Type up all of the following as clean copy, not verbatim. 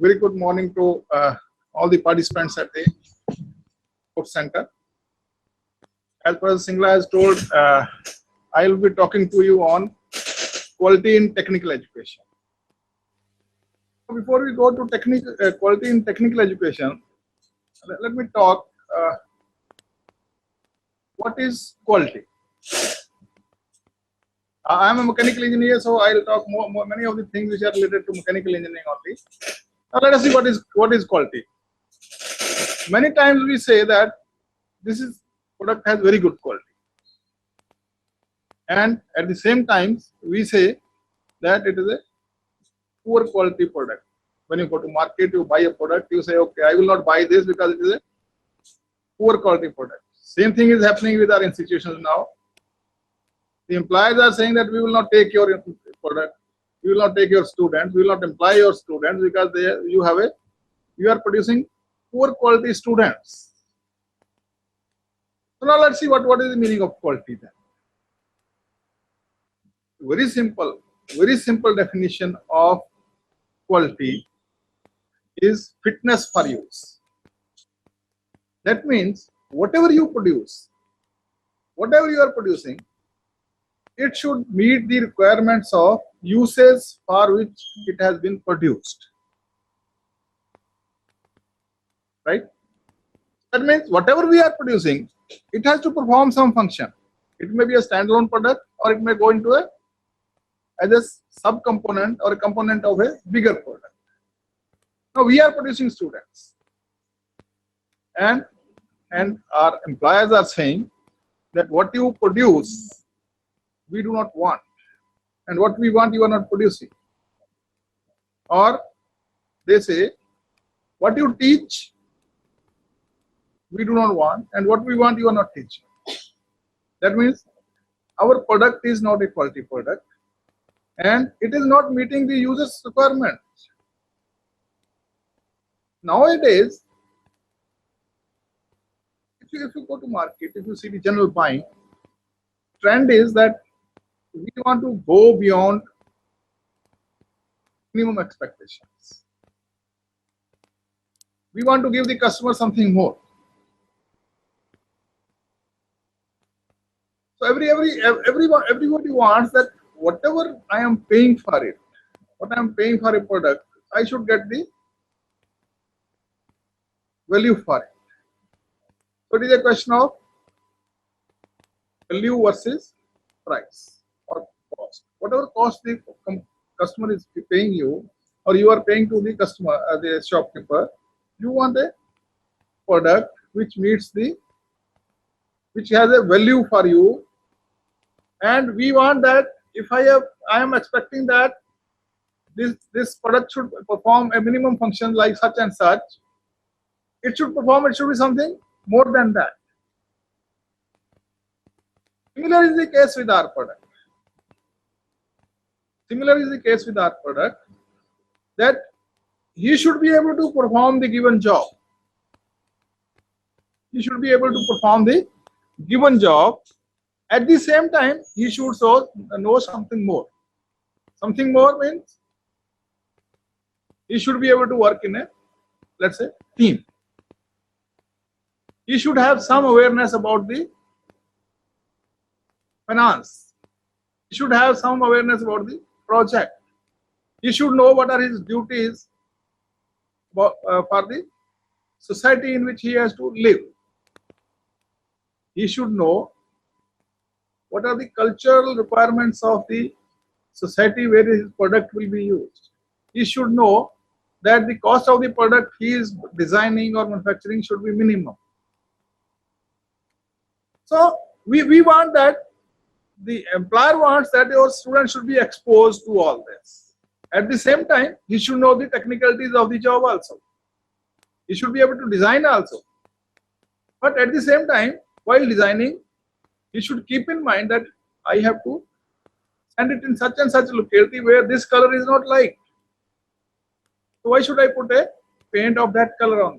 Very good morning to all the participants at the course center. As Professor Singla has told, I will be talking to you on quality in technical education. Before we go to quality in technical education, let me talk what is quality. I am a mechanical engineer, so I will talk many of the things which are related to mechanical engineering only. Now let us see what is quality. Many times we say that this product has very good quality, and at the same time we say that it is a poor quality product. When you go to market, you buy a product, you say, okay, I will not buy this because it is a poor quality product. Same thing is happening with our institutions now. The employers are saying that we will not take your product, we will not take your students, we will not employ your students because you are producing poor quality students. So now let's see what is the meaning of quality then. Very simple definition of quality is fitness for use. That means whatever you produce, whatever you are producing, it should meet the requirements of uses for which it has been produced. Right? That means whatever we are producing, it has to perform some function. It may be a standalone product, or it may go into as a sub-component or a component of a bigger product. Now we are producing students, and our employers are saying that what you produce we do not want, and what we want you are not producing. Or they say what you teach we do not want, and what we want you are not teaching. That means our product is not a quality product, and it is not meeting the user's requirements. Nowadays, if you go to market, if you see the general buying, trend is that we want to go beyond minimum expectations. We want to give the customer something more. So everybody wants that whatever I am paying for it, what I am paying for a product, I should get the value for it. So it is a question of value versus price or cost. Whatever cost the customer is paying you, or you are paying to the customer as a shopkeeper, you want a product which has a value for you, and we want that if I am expecting that this product should perform a minimum function like such and such, it should be something more than that. Similar is the case with our product. That he should be able to perform the given job. At the same time, he should know something more. Something more means he should be able to work in a, let's say, team. He should have some awareness about the finance. He should have some awareness about the project. He should know what are his duties for the society in which he has to live. He should know what are the cultural requirements of the society where his product will be used. He should know that the cost of the product he is designing or manufacturing should be minimum. So we want that, the employer wants that your student should be exposed to all this. At the same time, he should know the technicalities of the job also. He should be able to design also. But at the same time, while designing, he should keep in mind that I have to send it in such and such locality where this color is not liked. So why should I put a paint of that color on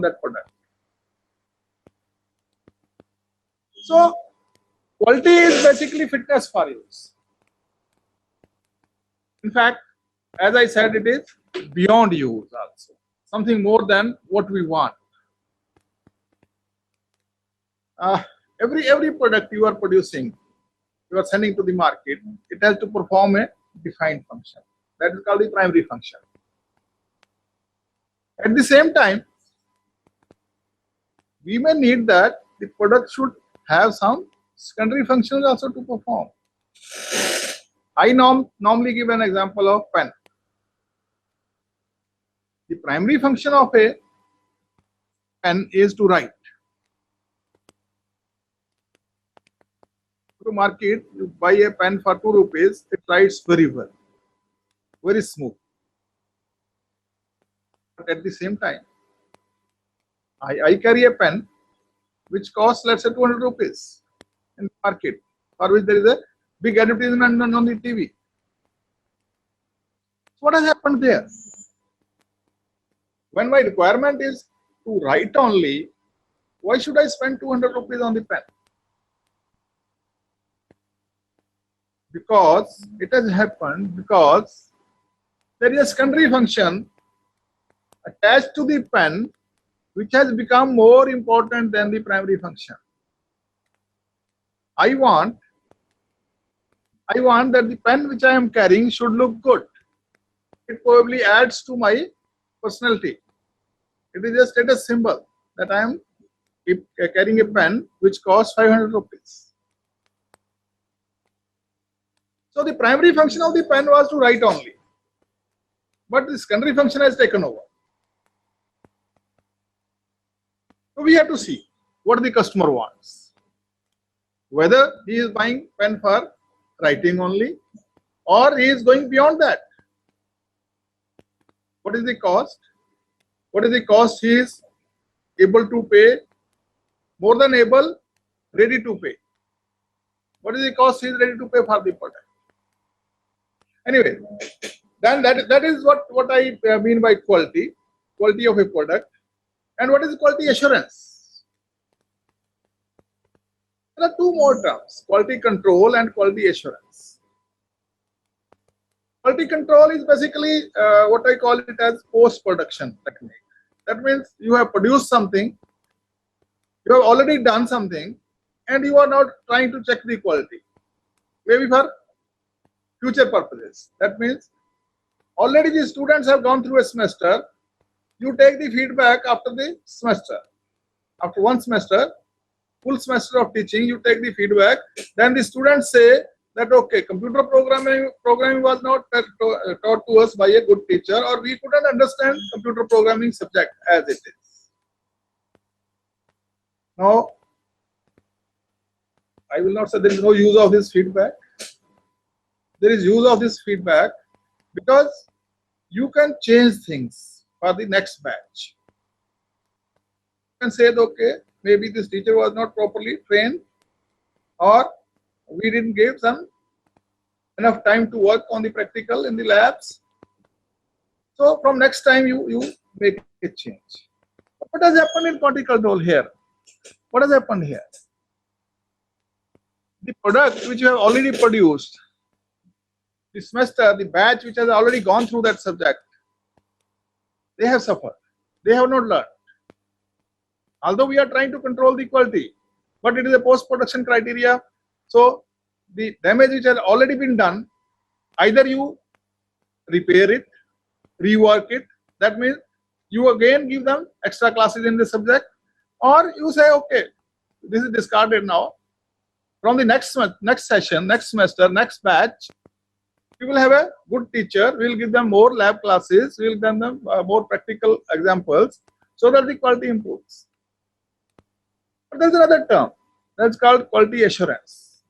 that product? So quality is basically fitness for use. In fact, as I said, it is beyond use also, something more than what we want. Every product you are producing, you are sending to the market, it has to perform a defined function. That is called the primary function. At the same time, we may need that the product should have some secondary functions also to perform. I normally give an example of pen. The primary function of a pen is to write. To market, you buy a pen for 2 rupees, it writes very well, very smooth. But at the same time, I carry a pen which costs, let's say, 200 rupees in the market, for which there is a big advertisement on the TV. So what has happened there? When my requirement is to write only, why should I spend 200 rupees on the pen? Because it has happened because there is a secondary function attached to the pen which has become more important than the primary function. I want that the pen which I am carrying should look good. It probably adds to my personality. It is a status symbol that I am carrying a pen which costs 500 rupees. So the primary function of the pen was to write only, but the secondary function has taken over. So we have to see what the customer wants, whether he is buying pen for writing only or he is going beyond that. What is the cost? What is the cost he is able to pay, more than able, ready to pay? What is the cost he is ready to pay for the product? Anyway, then that is what I mean by quality of a product. And what is quality assurance? There are two more terms, quality control and quality assurance. Quality control is basically what I call it as post-production technique. That means you have produced something, you have already done something, and you are now trying to check the quality, maybe for future purposes. That means already the students have gone through a semester, you take the feedback after the semester. After one semester, full semester of teaching, you take the feedback, then the students say that okay, computer programming was not taught to us by a good teacher, or we couldn't understand computer programming subject as it is. Now, I will not say there is no use of this feedback. There is use of this feedback because you can change things for the next batch. You can say that okay, maybe this teacher was not properly trained, or we didn't give some enough time to work on the practical in the labs. So from next time you make a change. What has happened in quality control here? What has happened here? The product which you have already produced, the semester, the batch which has already gone through that subject, they have suffered. They have not learned. Although we are trying to control the quality, but it is a post-production criteria. So the damage which has already been done, either you repair it, rework it, that means you again give them extra classes in the subject, or you say okay, this is discarded now. From the next session, next semester, next batch, we will have a good teacher, we will give them more lab classes, we will give them more practical examples so that the quality improves. But there is another term that's called quality assurance.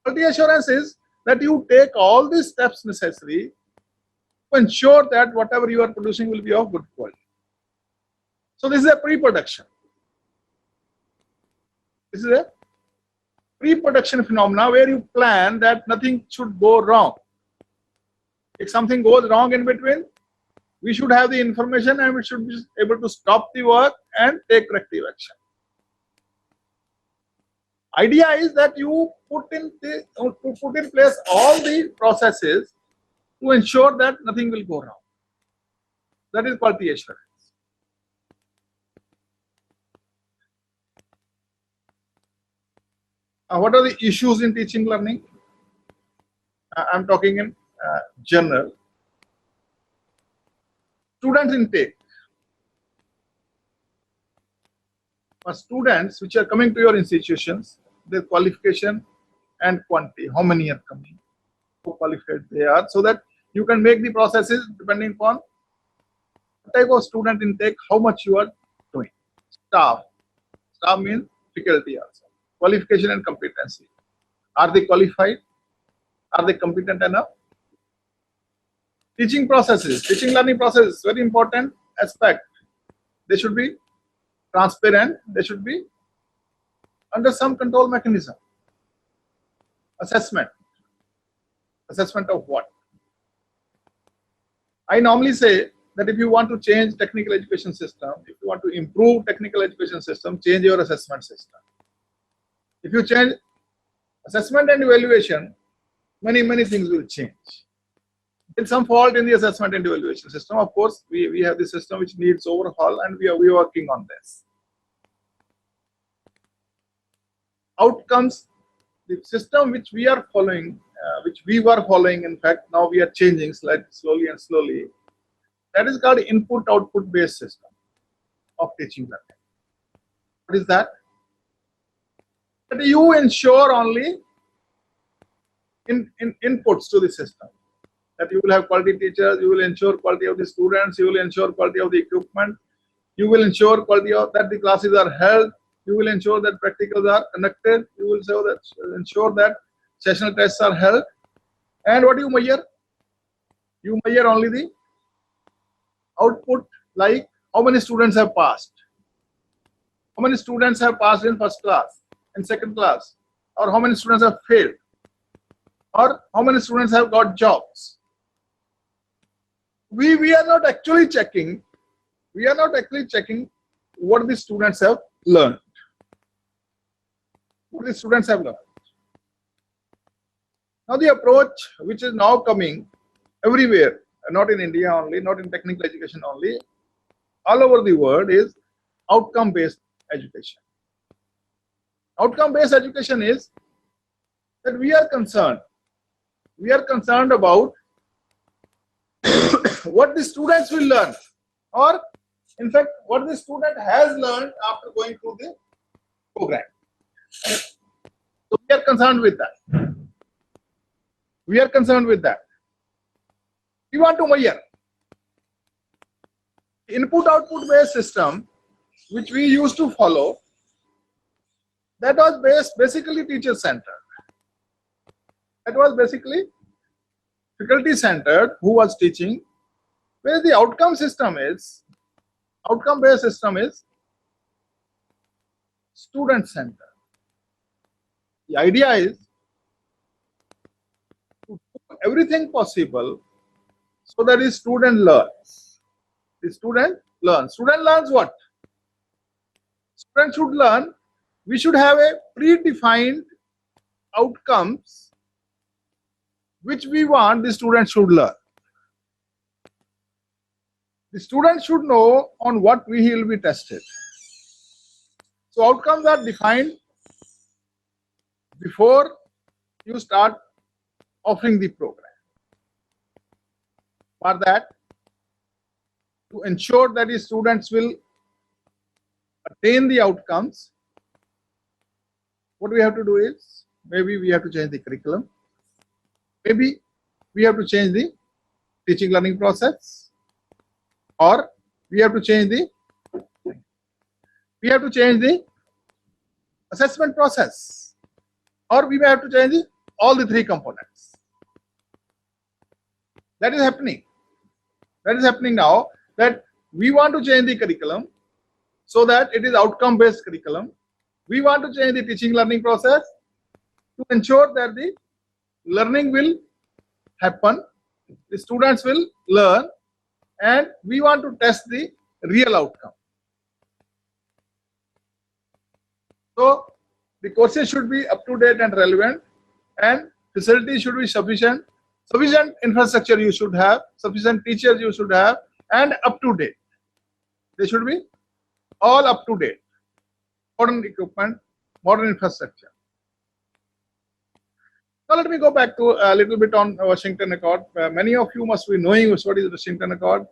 Quality assurance is that you take all the steps necessary to ensure that whatever you are producing will be of good quality. So this is a pre-production. This is a pre-production phenomena where you plan that nothing should go wrong. If something goes wrong in between, we should have the information and we should be able to stop the work and take corrective action. Idea is that you put in place all the processes to ensure that nothing will go wrong. That is quality assurance. What are the issues in teaching learning? I'm talking in general. Student intake. For students which are coming to your institutions, their qualification and quantity, how many are coming, how qualified they are, so that you can make the processes depending upon the type of student intake, how much you are doing. Staff means faculty also. Qualification and competency. Are they qualified? Are they competent enough? Teaching processes, teaching learning process is very important aspect. They should be transparent, they should be under some control mechanism. Assessment. Assessment of what? I normally say that if you want to change technical education system, if you want to improve technical education system, change your assessment system. If you change assessment and evaluation, many things will change. There's some fault in the assessment and evaluation system. Of course, we have the system which needs overhaul, and we are working on this. Outcomes, the system which we are following, which we were following, in fact, now we are changing slowly and slowly. That is called input-output based system of teaching learning. What is that? That you ensure only inputs to the system. That you will have quality teachers, you will ensure quality of the students, you will ensure quality of the equipment, you will ensure quality of that the classes are held, you will ensure that practicals are conducted, you will ensure that sessional tests are held. And what do you measure? You measure only the output, like how many students have passed, how many students have passed in first class and second class, or how many students have failed, or how many students have got jobs. We are not actually checking. We are not actually checking what the students have learned. What the students have learned. Now the approach which is now coming everywhere, not in India only, not in technical education only, all over the world, is outcome-based education. Outcome-based education is that we are concerned about what the students will learn, or in fact what the student has learned after going through the program. So we are concerned with that. We are concerned with that. We want to measure. Input-output based system which we used to follow, that was basically teacher-centered. That was basically faculty-centered who was teaching, where the outcome-based system is student-centered. The idea is to do everything possible so that the student learns. The student learns. Student learns what? Student should learn. We should have a predefined outcomes which we want the student should learn. The student should know on what he will be tested. So outcomes are defined before you start offering the program. For that, to ensure that the students will attain the outcomes, what we have to do is, maybe we have to change the curriculum, maybe we have to change the teaching learning process, or we have to change the assessment process, or we may have to change all the three components. That is happening. That is happening now, that we want to change the curriculum so that it is outcome-based curriculum. We want to change the teaching learning process to ensure that the learning will happen, the students will learn, and we want to test the real outcome. So the courses should be up to date and relevant, and facilities should be sufficient. Sufficient infrastructure you should have, sufficient teachers you should have, and up to date. They should be all up to date. Modern equipment, modern infrastructure. Now let me go back to a little bit on Washington Accord. Many of you must be knowing what is Washington Accord,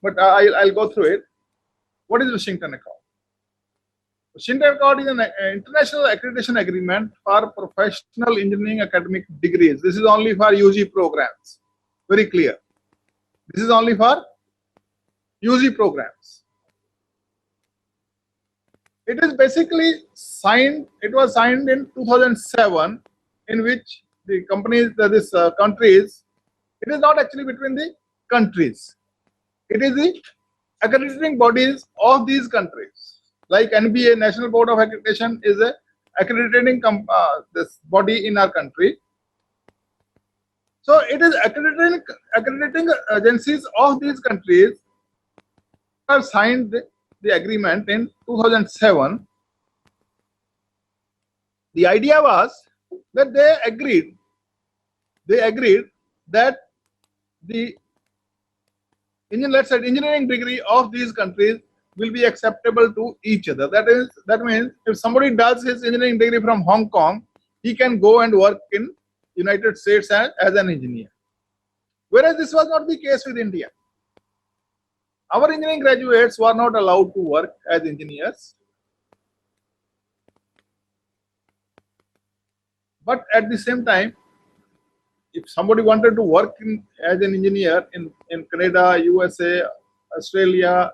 but I'll go through it. What is Washington Accord? Washington Accord is an international accreditation agreement for professional engineering academic degrees. This is only for UG programs. Very clear. This is only for UG programs. It is basically signed. It was signed in 2007, in which the companies, countries. It is not actually between the countries. It is the accrediting bodies of these countries. Like NBA, National Board of Accreditation, is a accrediting this body in our country. So it is accrediting agencies of these countries have signed the agreement in 2007. The idea was that they agreed that the engineering degree of these countries will be acceptable to each other. That means if somebody does his engineering degree from Hong Kong, he can go and work in United States as an engineer. Whereas this was not the case with India. Our engineering graduates were not allowed to work as engineers. But at the same time, if somebody wanted to work as an engineer in Canada, USA, Australia,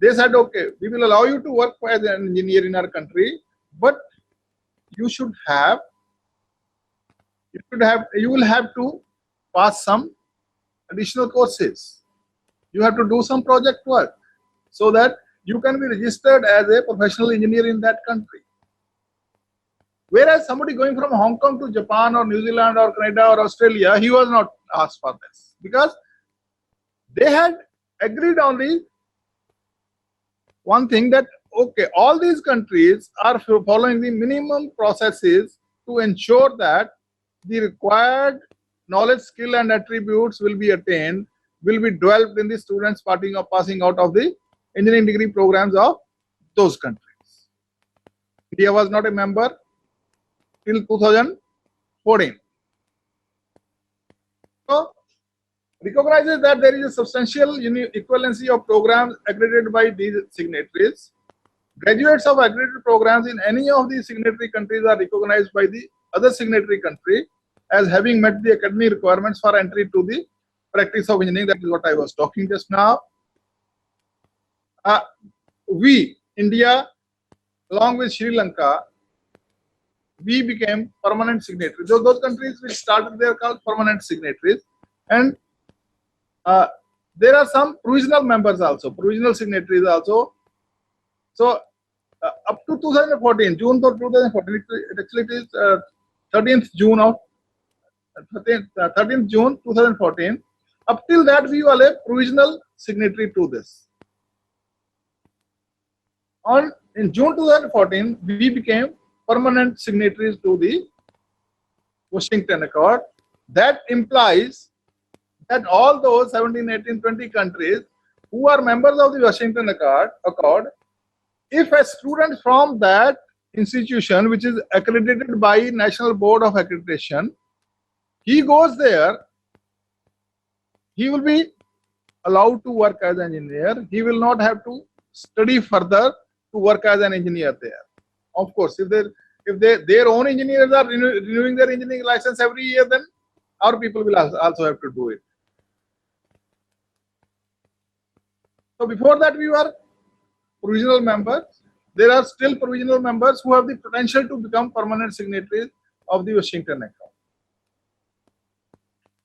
they said, okay, we will allow you to work as an engineer in our country, but you will have to pass some additional courses. You have to do some project work so that you can be registered as a professional engineer in that country. Whereas somebody going from Hong Kong to Japan or New Zealand or Canada or Australia, he was not asked for this, because they had agreed on the one thing, that okay, all these countries are following the minimum processes to ensure that the required knowledge, skill and attributes will be attained, will be developed in the students passing out of the engineering degree programs of those countries. India was not a member till 2014. So, recognizes that there is a substantial equivalency of programs accredited by these signatories. Graduates of accredited programs in any of these signatory countries are recognized by the other signatory country as having met the academic requirements for entry to the practice of engineering. That is what I was talking just now. We, India, along with Sri Lanka, we became permanent signatories. Those countries which started, they are called permanent signatories. And there are some provisional members also, provisional signatories also. So up to 2014, June 2014, it is 13th June 2014. Up till that, we were a provisional signatory to this. In June 2014, we became permanent signatories to the Washington Accord. That implies that all those 17, 18, 20 countries who are members of the Washington Accord, if a student from that institution which is accredited by National Board of Accreditation, he goes there, he will be allowed to work as an engineer. He will not have to study further to work as an engineer there. Of course, if their own engineers are renewing their engineering license every year, then our people will also have to do it. So before that, we were provisional members. There are still provisional members who have the potential to become permanent signatories of the Washington Accord.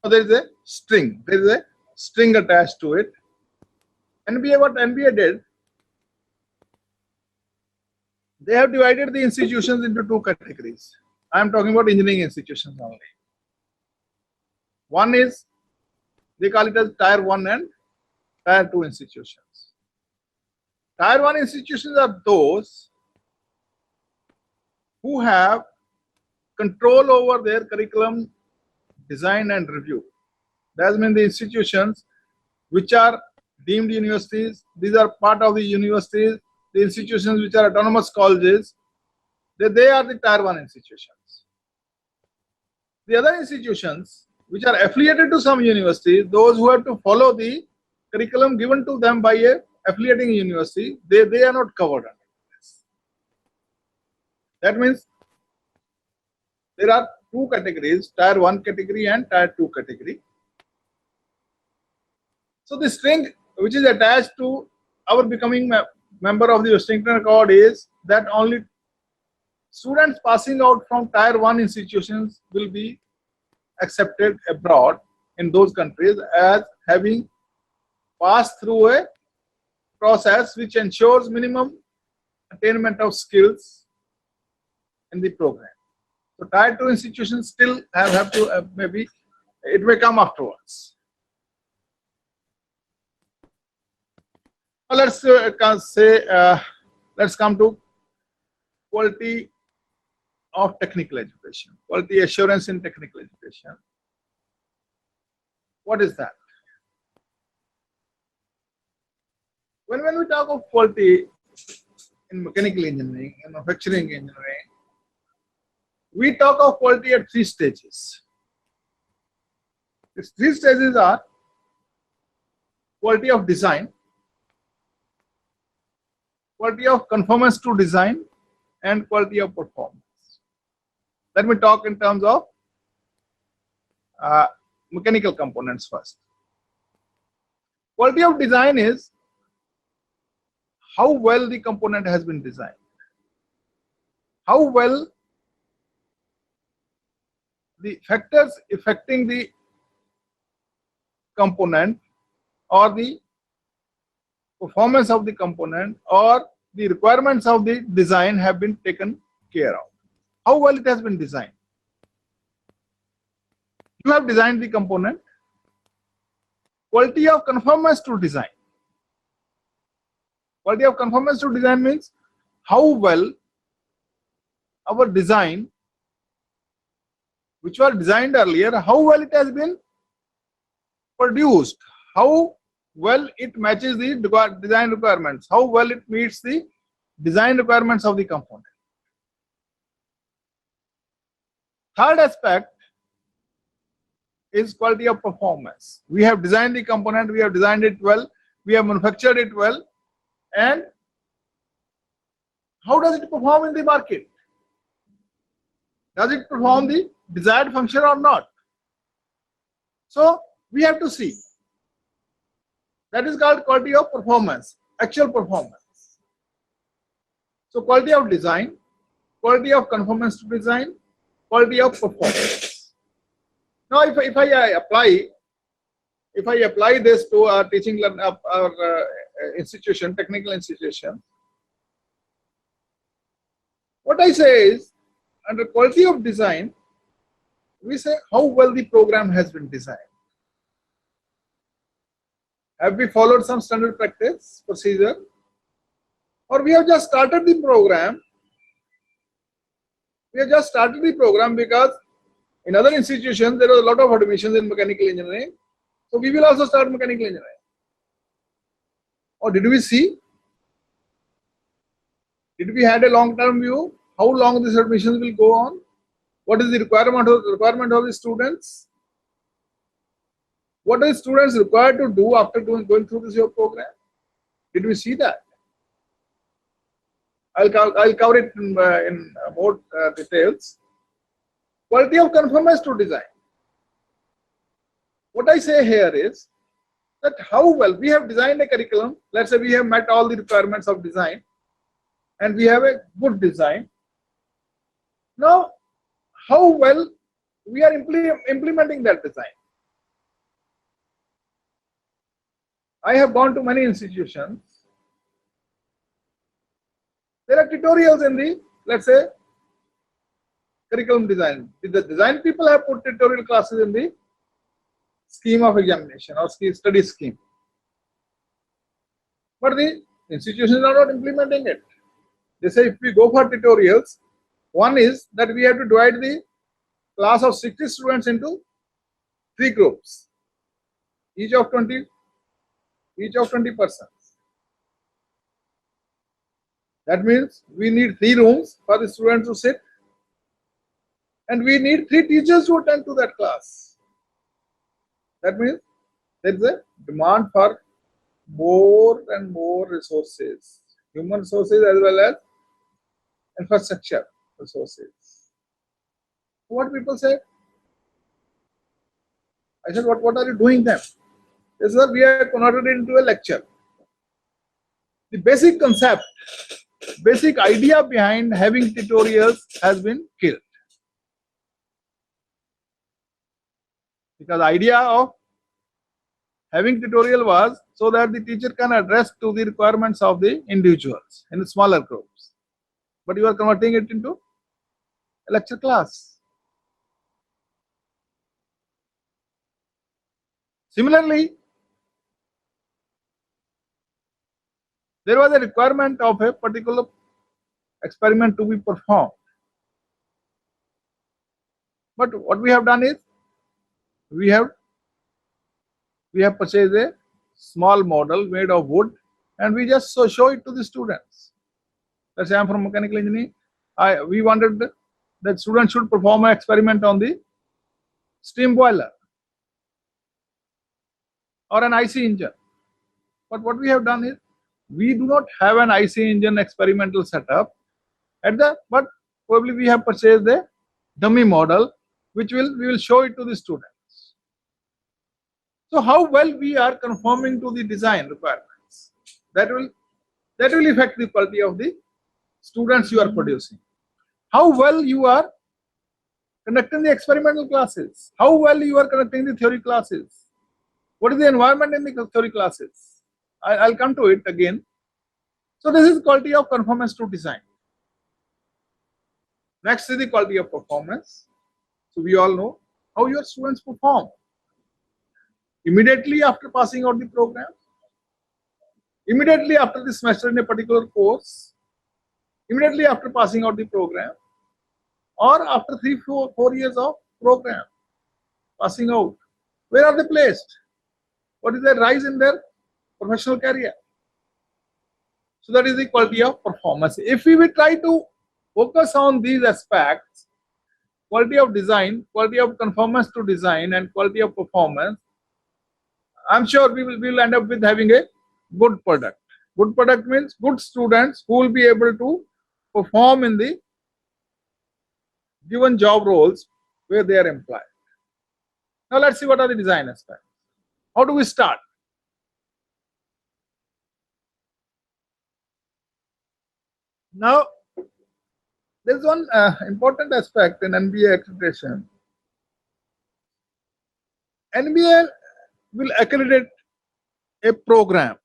So there is a string. There is a string attached to it. What NBA did, they have divided the institutions into two categories. I am talking about engineering institutions only. One is, they call it as Tier 1 and Tier 2 institutions. Tier 1 institutions are those who have control over their curriculum design and review. That means the institutions which are deemed universities. These are part of the universities. The institutions which are autonomous colleges, they are the tier 1 institutions. The other institutions which are affiliated to some universities, those who have to follow the curriculum given to them by a affiliating university, they are not covered under this. That means there are two categories, tier 1 category and tier 2 category. So the string which is attached to our becoming member of the Washington Accord is that only students passing out from tier 1 institutions will be accepted abroad in those countries as having passed through a process which ensures minimum attainment of skills in the program. So tier 2 institutions still have to maybe it may come afterwards. Now let's let's come to quality of technical education, quality assurance in technical education. What is that? When we talk of quality in mechanical engineering, in manufacturing engineering, we talk of quality at 3 stages. These 3 stages are quality of design, quality of conformance to design, and quality of performance. Let me talk in terms of mechanical components first. Quality of design is how well the component has been designed, how well the factors affecting the component or the performance of the component or the requirements of the design have been taken care of. How well it has been designed. You have designed the component. Quality of conformance to design. Quality of conformance to design means how well our design, which was designed earlier, how well it has been produced, how well it matches the design requirements, how well it meets the design requirements of the component. Third aspect is quality of performance. We have designed the component, we have designed it well, we have manufactured it well, and how does it perform in the market? Does it perform the desired function or not? So we have to see. That is called quality of performance, actual performance. So quality of design, quality of conformance to design, quality of performance. Now if I apply this to our teaching our institution, technical institution, what I say is, under quality of design, we say how well the program has been designed. Have we followed some standard practice, procedure? Or we have just started the program. We have just started the program because in other institutions there was a lot of admissions in mechanical engineering. So we will also start mechanical engineering. Or did we see? Did we had a long-term view? How long these admissions will go on? What is the requirement of the students? What are the students required to do after going through this your program? Did we see that? I'll cover it in more details. Quality of conformance to design. What I say here is that how well we have designed a curriculum. Let's say we have met all the requirements of design and we have a good design. Now, how well we are implementing that design. I have gone to many institutions. There are tutorials in the, let's say, curriculum design. The design people have put tutorial classes in the scheme of examination or study scheme. But the institutions are not implementing it. They say if we go for tutorials, one is that we have to divide the class of 60 students into 3 groups, each of 20 each of 20 persons. That means we need 3 rooms for the students to sit, and we need 3 teachers to attend to that class. That means there is a demand for more and more resources, human resources as well as infrastructure resources. What people say? I said, what are you doing then? They said, we are converted into a lecture. The basic concept, basic idea behind having tutorials has been killed. Because the idea of having tutorial was so that the teacher can address to the requirements of the individuals in smaller groups. But you are converting it into a lecture class. Similarly, there was a requirement of a particular experiment to be performed. But what we have done is, we have purchased a small model made of wood, and we just show it to the students. Let's say I am from mechanical engineering. We wanted that students should perform an experiment on the steam boiler or an IC engine. But what we have done is, we do not have an IC engine experimental setup but probably we have purchased a dummy model which we will show it to the students. So how well we are conforming to the design requirements, that will affect the quality of the students you are producing. How well you are conducting the experimental classes, how well you are conducting the theory classes, what is the environment in the theory classes. I'll come to it again. So this is quality of conformance to design. Next is the quality of performance. So we all know how your students perform immediately after passing out the program, immediately after the semester in a particular course, immediately after passing out the program, or after 3-4 years of program passing out. Where are they placed? What is their rise in their professional career? So that is the quality of performance. If we will try to focus on these aspects, quality of design, quality of conformance to design, and quality of performance, I'm sure we will end up with having a good product. Good product means good students who will be able to perform in the given job roles where they are employed. Now let's see what are the design aspects. How do we start? Now, there's one important aspect in NBA accreditation. NBA will accredit a program,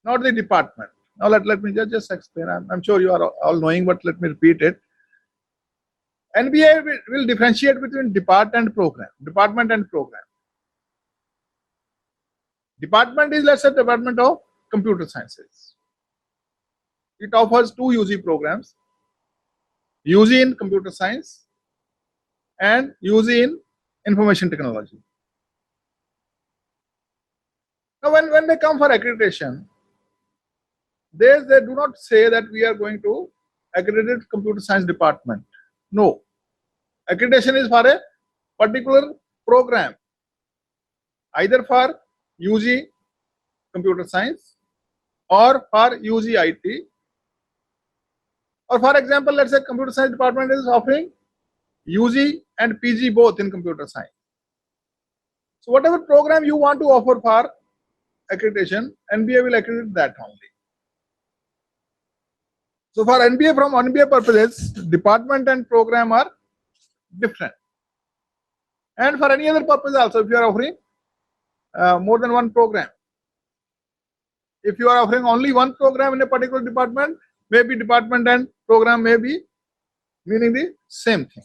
not the department. Now let me just explain. I'm sure you are all knowing, but let me repeat it. NBA will differentiate between department and program. Department is, let's say, Department of Computer Sciences. It offers 2 UG programs, UG in Computer Science and UG in Information Technology. Now when they come for accreditation, they do not say that we are going to accredit Computer Science department. No. Accreditation is for a particular program, either for UG Computer Science or for UG IT. Or for example, let's say Computer Science department is offering UG and PG both in Computer Science. So whatever program you want to offer for accreditation, NBA will accredit that only. So for NBA, from NBA purposes, department and program are different. And for any other purpose also, if you are offering more than one program, if you are offering only one program in a particular department, maybe department and program may be meaning the same thing.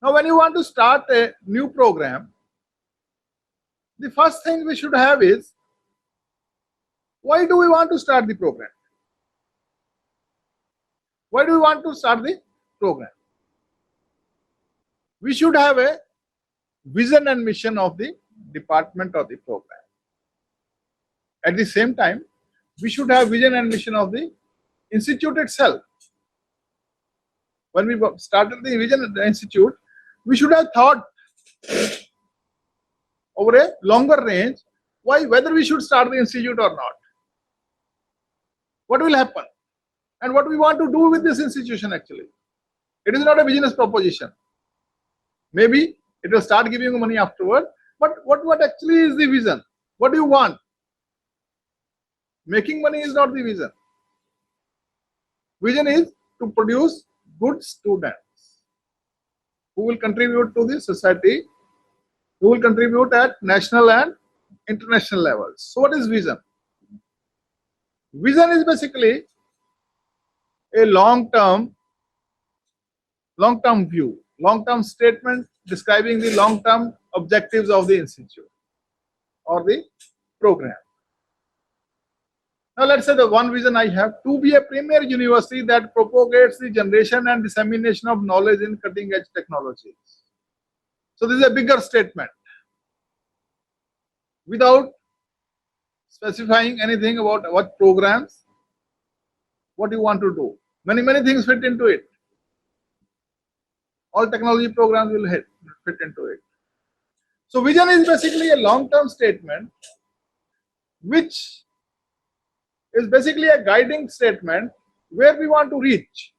Now when you want to start a new program, the first thing we should have is, why do we want to start the program? Why do we want to start the program? We should have a vision and mission of the department or the program. At the same time, we should have vision and mission of the institute itself. When we started the vision at the institute, we should have thought over a longer range whether we should start the institute or not. What will happen? And what we want to do with this institution actually. It is not a business proposition. Maybe it will start giving you money afterward, but what actually is the vision? What do you want? Making money is not the vision. Vision is to produce good students who will contribute to the society, who will contribute at national and international levels. So what is vision? Vision is basically a long-term view, long-term statement describing the long-term objectives of the institute or the program. Now let's say the one vision I have, to be a premier university that propagates the generation and dissemination of knowledge in cutting-edge technologies. So this is a bigger statement without specifying anything about what programs, what you want to do. Many things fit into it. All technology programs will fit into it. So vision is basically a long-term statement which is basically a guiding statement where we want to reach.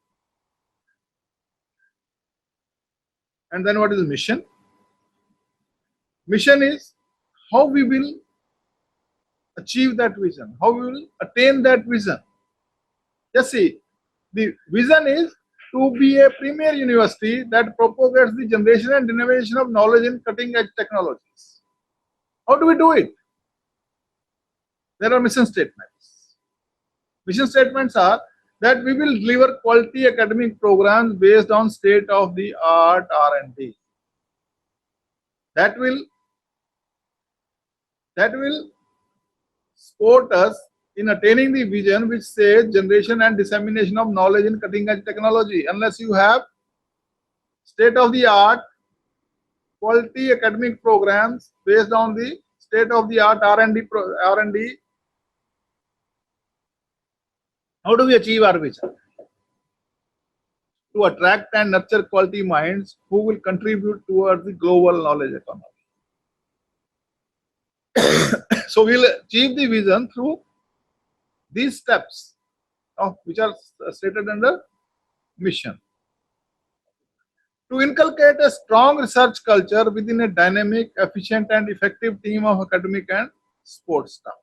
And then what is mission? Mission is how we will achieve that vision, how we will attain that vision. Just see, the vision is to be a premier university that propagates the generation and innovation of knowledge in cutting-edge technologies. How do we do it? There are mission statements. Mission statements are that we will deliver quality academic programs based on state-of-the-art R&D. That will support us in attaining the vision which says generation and dissemination of knowledge in cutting-edge technology. Unless you have state-of-the-art quality academic programs based on the state-of-the-art R&D, how do we achieve our vision? To attract and nurture quality minds who will contribute towards the global knowledge economy. So we will achieve the vision through these steps which are stated under mission. To inculcate a strong research culture within a dynamic, efficient and effective team of academic and sports staff.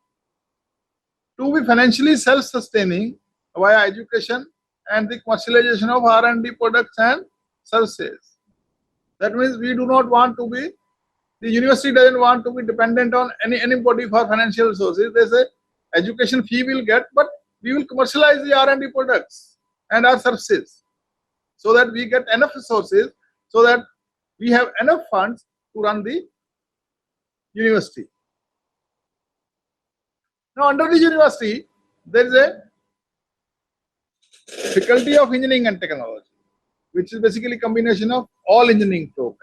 To be financially self-sustaining via education and the commercialization of R&D products and services. That means we do not want to be, the university doesn't want to be dependent on anybody for financial resources. They say education fee will get, but we will commercialize the R&D products and our services so that we get enough resources, so that we have enough funds to run the university. Now under the university, there is a Faculty of Engineering and Technology, which is basically a combination of all engineering programs.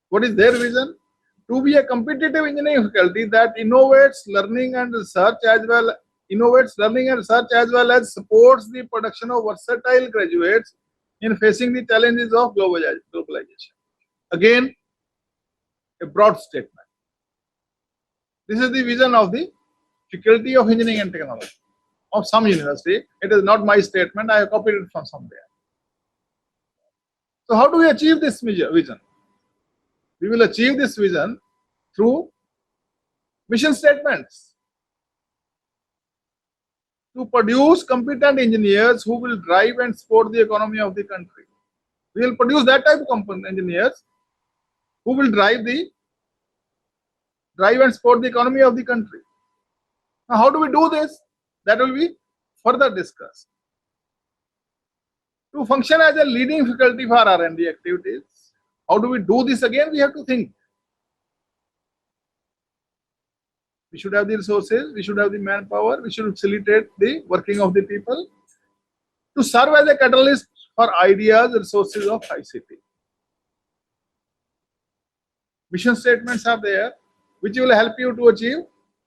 What is their vision? To be a competitive engineering faculty that innovates learning and research as well as supports the production of versatile graduates in facing the challenges of globalization. Again, a broad statement. This is the vision of the Faculty of Engineering and Technology of some university. It is not my statement, I have copied it from somewhere. So how do we achieve this vision? We will achieve this vision through mission statements. To produce competent engineers who will drive and support the economy of the country. We will produce that type of engineers who will drive and support the economy of the country. Now, how do we do this? That will be further discussed. To function as a leading faculty for R&D activities, how do we do this? Again, we have to think. We should have the resources, we should have the manpower, we should facilitate the working of the people to serve as a catalyst for ideas, resources of ICT. Mission statements are there. which will help you to achieve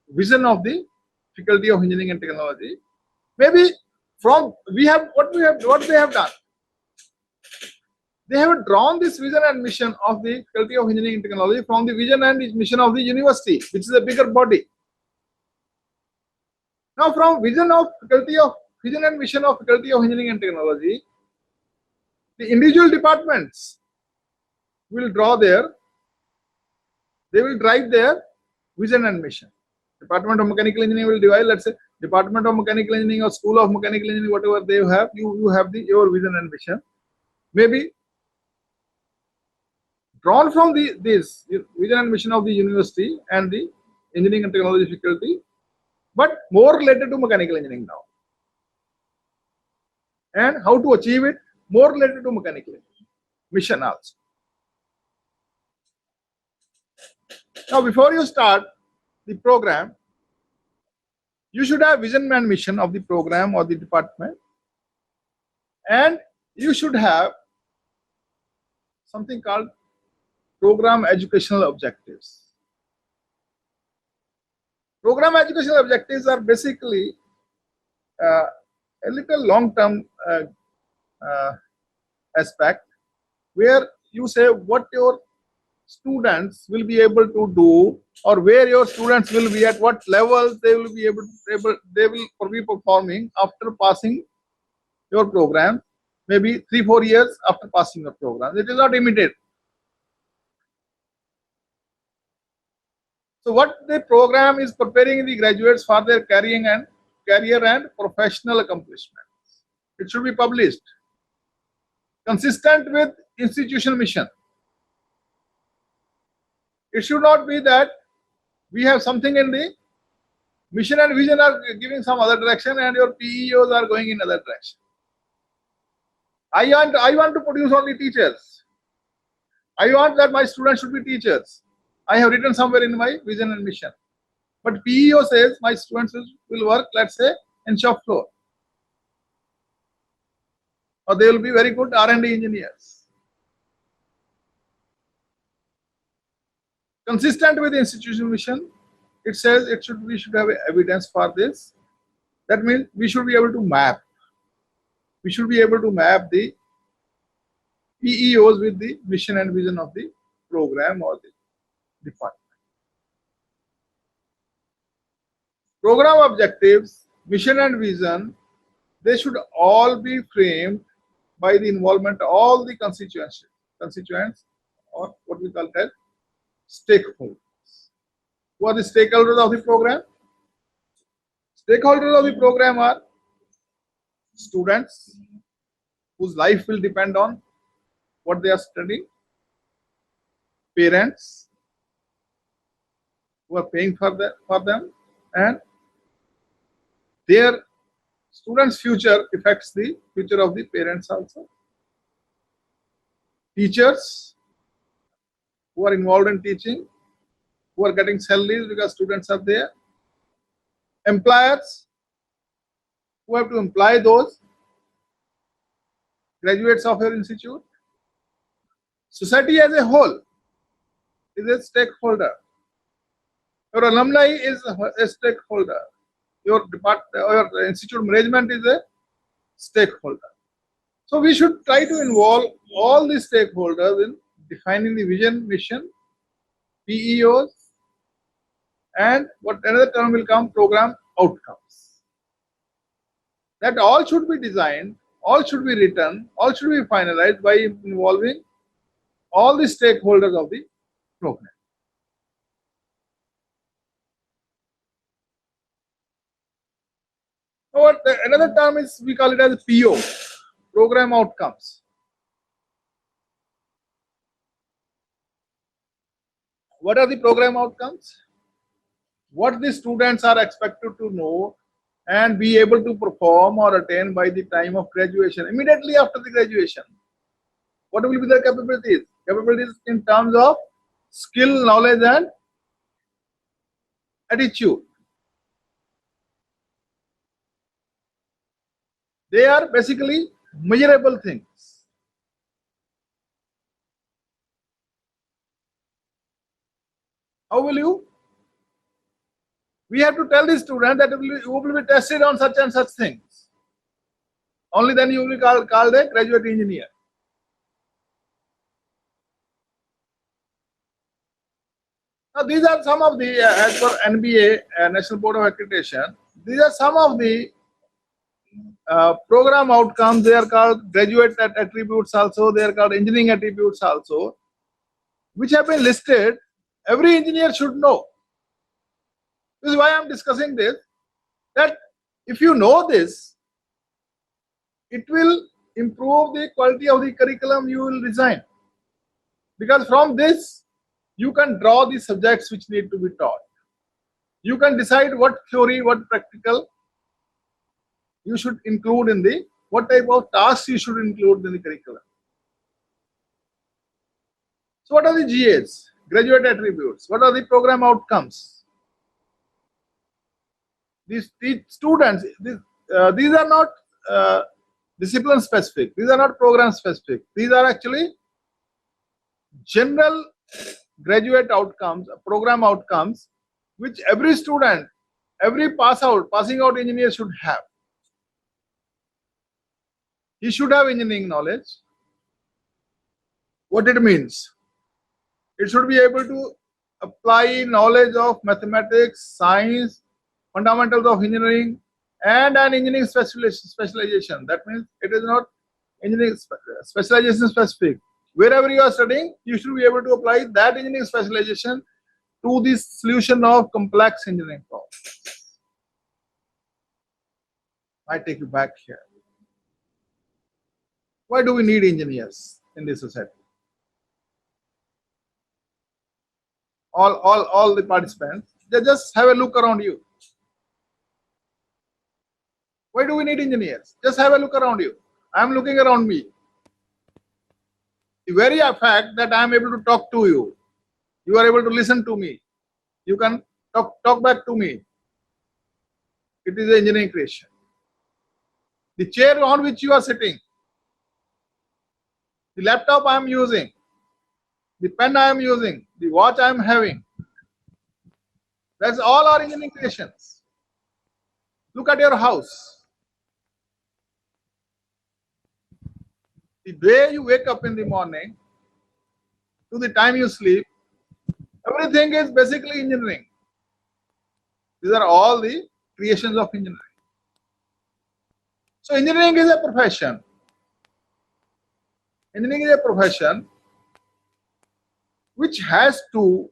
vision of the Faculty of Engineering and Technology. Maybe from what they have done. They have drawn this vision and mission of the Faculty of Engineering and Technology from the vision and mission of the university, which is a bigger body. Now, from vision and mission of Faculty of Engineering and Technology, the individual departments will drive their vision and mission. Department of Mechanical Engineering will divide, let's say, Department of Mechanical Engineering or School of Mechanical Engineering, whatever they have, you have your vision and mission. Maybe drawn from this vision and mission of the university and the engineering and technology faculty, but more related to mechanical engineering now. And how to achieve it, more related to mechanical engineering mission also. Now, before you start the program, you should have vision and mission of the program or the department, and you should have something called program educational objectives. Program educational objectives are basically a little long-term aspect, where you say what your students will be able to do, or where your students will be, at what level they will be they will be performing after passing your program, maybe 3-4 years after passing your program. It is not immediate. So what the program is preparing the graduates for their career and professional accomplishments. It should be published consistent with institutional mission. It should not be that we have something in the mission and vision are giving some other direction and your PEOs are going in other direction. I want to produce only teachers. I want that my students should be teachers. I have written somewhere in my vision and mission. But PEO says my students will work, let's say, in shop floor. Or they will be very good R&D engineers. Consistent with the institutional mission, it says we should have evidence for this. That means we should be able to map. We should be able to map the PEOs with the mission and vision of the program or the department. Program objectives, mission and vision, they should all be framed by the involvement of all the constituents, or what we call as stakeholders. Who are the stakeholders of the program? Stakeholders of the program are students whose life will depend on what they are studying, parents who are paying for them, and their students' future affects the future of the parents also. Teachers who are involved in teaching, who are getting salaries because students are there. Employers who have to employ those graduates of your institute. Society as a whole is a stakeholder. Your alumni is a stakeholder. Your department or your institute management is a stakeholder. So we should try to involve all the stakeholders in defining the vision, mission, PEOs, and what another term will come, program outcomes. That all should be designed, all should be written, all should be finalized by involving all the stakeholders of the program. Another term is, we call it as PO, program outcomes. What are the program outcomes? What the students are expected to know and be able to perform or attain by the time of graduation, immediately after the graduation. What will be their capabilities? Capabilities in terms of skill, knowledge, and attitude. They are basically measurable things. How will you We have to tell the student that you will be tested on such and such things. Only then you will be called a graduate engineer. Now, these are some of the, as per NBA, National Board of Accreditation, these are some of the program outcomes. They are called graduate attributes also, they are called engineering attributes also, which have been listed. Every engineer should know. This is why I am discussing this, that if you know this, it will improve the quality of the curriculum you will design. Because from this, you can draw the subjects which need to be taught. You can decide what theory, what practical you should include in the, what type of tasks you should include in the curriculum. So what are the GAs, graduate attributes? What are the program outcomes? These students, these are not discipline specific, these are not program specific, these are actually general graduate outcomes, program outcomes, which every student, every passing out engineer should have. He should have engineering knowledge. What it means? It should be able to apply knowledge of mathematics, science, fundamentals of engineering, and an engineering specialization. That means it is not engineering specialization specific. Wherever you are studying, you should be able to apply that engineering specialization to the solution of complex engineering problems. I take you back here. Why do we need engineers in this society? All the participants, they just have a look around you. Why do we need engineers? Just have a look around you. I am looking around me. The very fact that I am able to talk to you, you are able to listen to me, you can talk back to me. It is engineering creation. The chair on which you are sitting, the laptop I am using, the pen I am using, the watch I am having, that's all our engineering creations. Look at your house. The day you wake up in the morning to the time you sleep, everything is basically engineering. These are all the creations of engineering. So engineering is a profession. Engineering is a profession which has to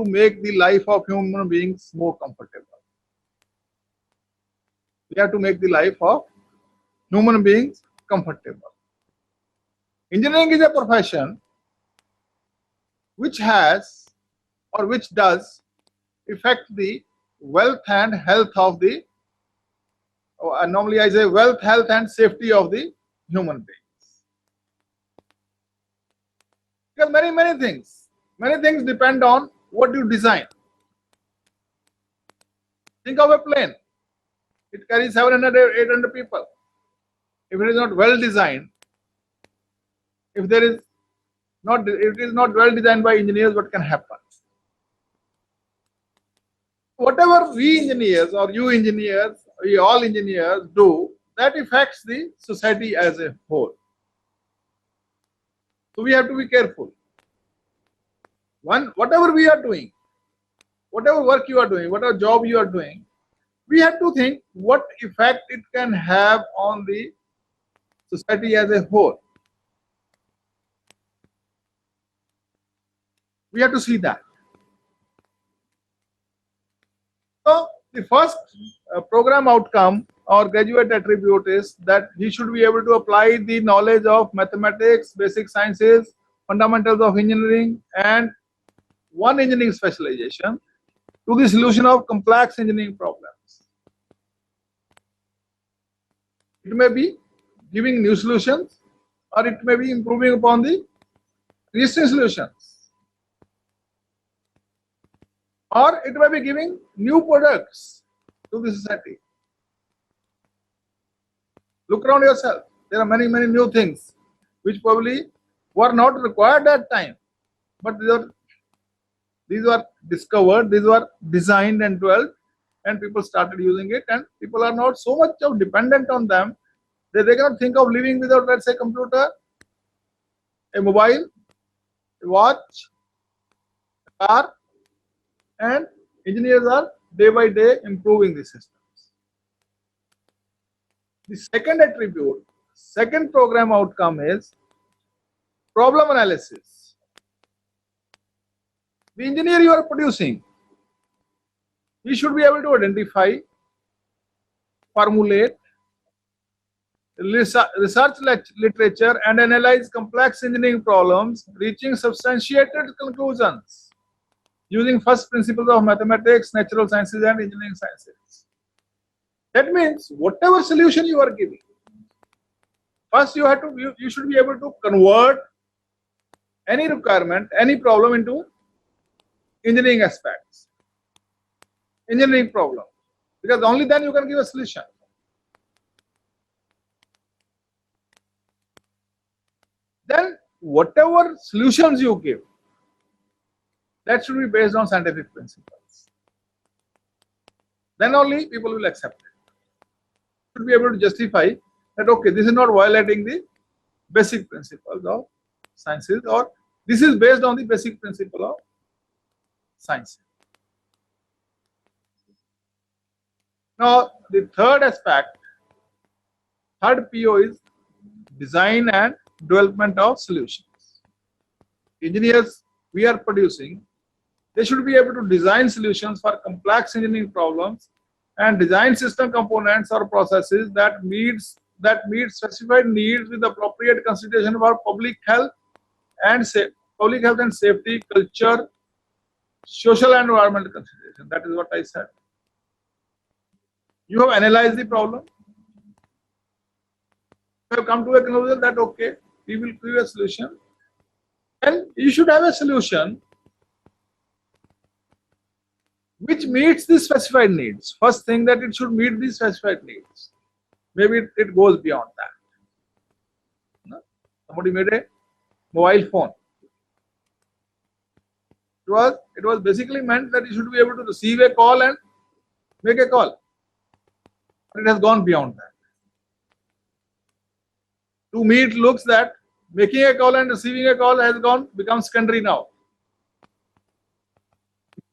make the life of human beings more comfortable. We have to make the life of human beings comfortable. Engineering is a profession which has or which does affect the wealth and health of the, normally I say wealth, health and safety of the human beings. Because many things depend on what you design. Think of a plane. It carries 700 or 800 people. If it is not well designed, if it is not well designed by engineers, what can happen? Whatever we engineers or you engineers, we all engineers do, that affects the society as a whole. So we have to be careful. Whatever we are doing, whatever work you are doing, whatever job you are doing, we have to think what effect it can have on the society as a whole. We have to see that. So the first program outcome or graduate attribute is that he should be able to apply the knowledge of mathematics, basic sciences, fundamentals of engineering, and one engineering specialization to the solution of complex engineering problems. It may be giving new solutions, or it may be improving upon the existing solutions, or it may be giving new products to the society. Look around yourself. There are many new things which probably were not required at that time, but These were discovered, these were designed and developed, and people started using it, and people are not so much of dependent on them that they cannot think of living without, let's say, computer, a mobile, a watch, a car, and engineers are day by day improving the systems. The second attribute, second program outcome is problem analysis. The engineer you are producing, he should be able to identify, formulate, research literature, and analyze complex engineering problems, reaching substantiated conclusions using first principles of mathematics, natural sciences, and engineering sciences. That means whatever solution you are giving, first you should be able to convert any requirement, any problem into engineering aspects, engineering problem, because only then you can give a solution. Then whatever solutions you give, that should be based on scientific principles. Then only people will accept it. Should be able to justify that, okay, this is not violating the basic principles of sciences, or this is based on the basic principle of science. Now, the third aspect, third PO is design and development of solutions. Engineers we are producing, they should be able to design solutions for complex engineering problems and design system components or processes that meet specified needs with appropriate consideration for public health and safety, culture, social and environmental consideration. That is what I said. You have analyzed the problem. You have come to a conclusion that, okay, we will give a solution. And you should have a solution which meets the specified needs. First thing, that it should meet the specified needs. Maybe it goes beyond that. Somebody made a mobile phone. It was basically meant that you should be able to receive a call and make a call. But it has gone beyond that. To me, it looks that making a call and receiving a call has become secondary now.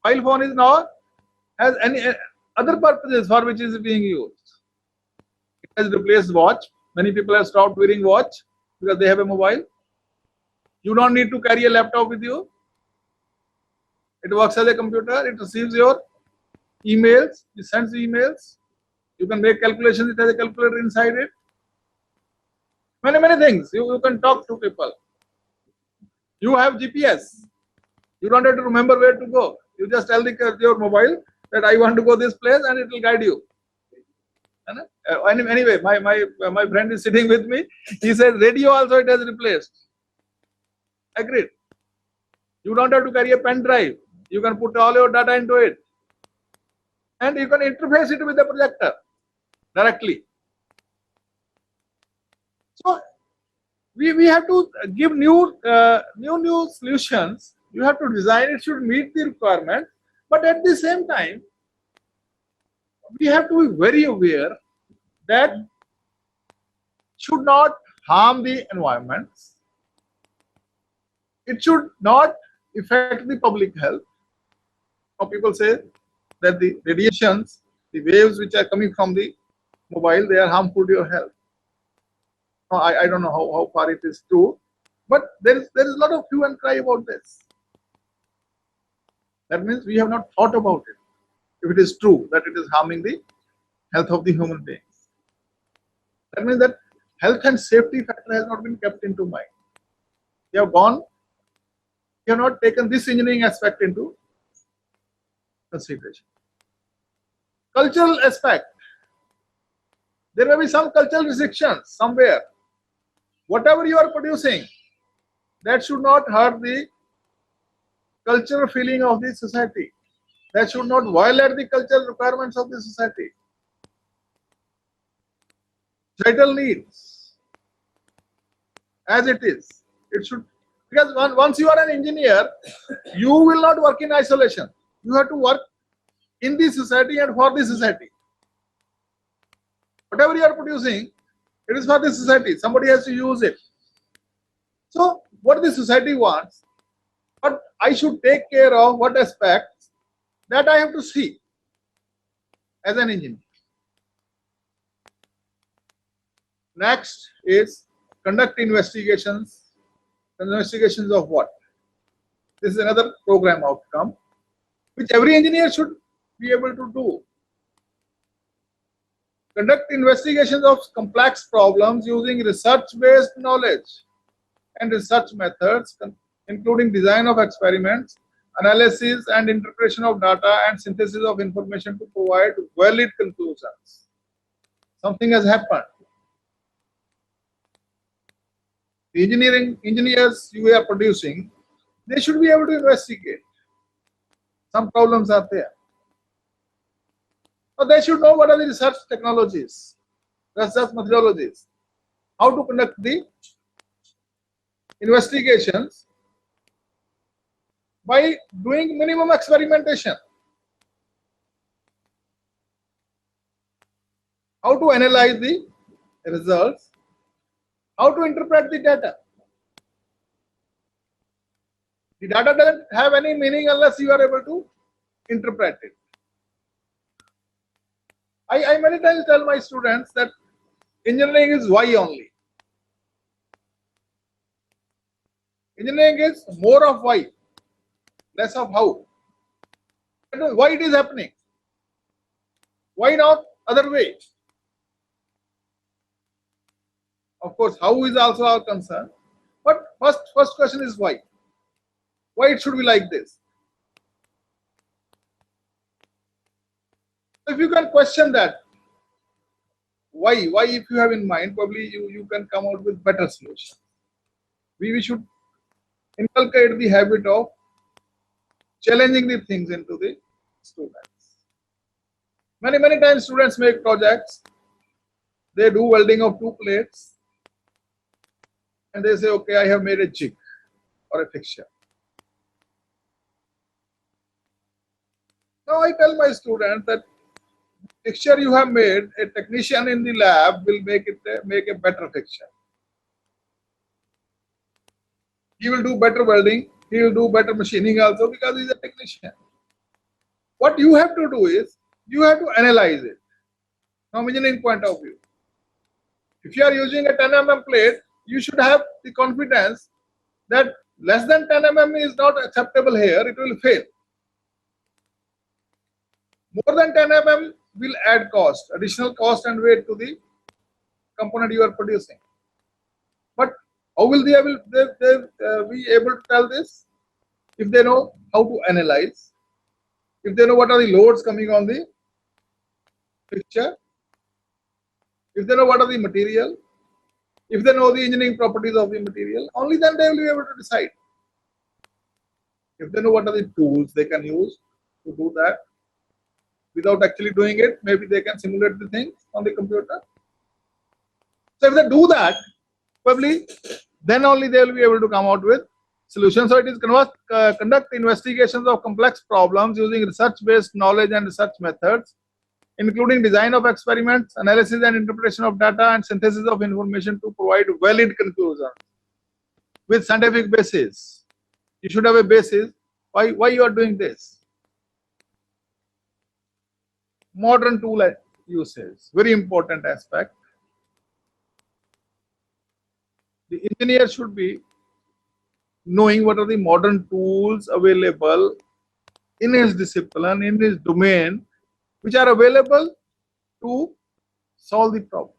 Mobile phone is now has any other purposes for which is being used. It has replaced watch. Many people have stopped wearing watch because they have a mobile. You don't need to carry a laptop with you. It works as a computer. It receives your emails. It sends emails. You can make calculations. It has a calculator inside it. Many things. You can talk to people. You have GPS. You don't have to remember where to go. You just tell your mobile that I want to go this place, and it will guide you. Anyway, my friend is sitting with me. He says radio also it has replaced. Agreed. You don't have to carry a pen drive. You can put all your data into it, and you can interface it with the projector directly. So we have to give new solutions. You have to design it should meet the requirement, but at the same time, we have to be very aware that should not harm the environment. It should not affect the public health. Some people say that the radiations, the waves which are coming from the mobile, they are harmful to your health. I don't know how far it is true, but there is a lot of hue and cry about this. That means we have not thought about it. If it is true that it is harming the health of the human beings, that means that health and safety factor has not been kept into mind. We have not taken this engineering aspect into consideration. Cultural aspect. There may be some cultural restrictions somewhere. Whatever you are producing, that should not hurt the cultural feeling of the society. That should not violate the cultural requirements of the society. Societal needs, as it is, it should Because once you are an engineer, you will not work in isolation. You have to work in the society and for the society. Whatever you are producing, it is for the society. Somebody has to use it. So what the society wants, what I should take care of, what aspects, that I have to see as an engineer. Next is conduct investigations. Investigations of what? This is another program outcome which every engineer should be able to do. Conduct investigations of complex problems using research-based knowledge and research methods, including design of experiments, analysis and interpretation of data, and synthesis of information to provide valid conclusions. Something has happened. The engineers you are producing, they should be able to investigate. Some problems are there. So they should know what are the research technologies, research methodologies, how to conduct the investigations by doing minimum experimentation, how to analyze the results, how to interpret the data. The data doesn't have any meaning unless you are able to interpret it. I many times tell my students that engineering is why only. Engineering is more of why, less of how. Why it is happening? Why not other way? Of course, how is also our concern. But first question is why. Why it should be like this? If you can question that, why if you have in mind, probably you can come out with better solution. We should inculcate the habit of challenging the things into the students. Many times students make projects, they do welding of 2 plates, and they say, okay, I have made a jig or a fixture. Now I tell my students that fixture you have made, a technician in the lab will make a better fixture. He will do better welding, he will do better machining also because he is a technician. What you have to do is, you have to analyze it from engineering point of view. If you are using a 10 mm plate, you should have the confidence that less than 10 mm is not acceptable here, it will fail. More than 10 mm will add cost, additional cost and weight to the component you are producing. But how will they be able to tell this? If they know how to analyze, if they know what are the loads coming on the fixture, if they know what are the material, if they know the engineering properties of the material, only then they will be able to decide. If they know what are the tools they can use to do that, without actually doing it, maybe they can simulate the things on the computer. So if they do that, probably then only they will be able to come out with solutions. So it is conduct investigations of complex problems using research-based knowledge and research methods, including design of experiments, analysis and interpretation of data, and synthesis of information to provide valid conclusions with scientific basis. You should have a basis. Why you are doing this? Modern tool usage, very important aspect. The engineer should be knowing what are the modern tools available in his discipline, in his domain, which are available to solve the problems.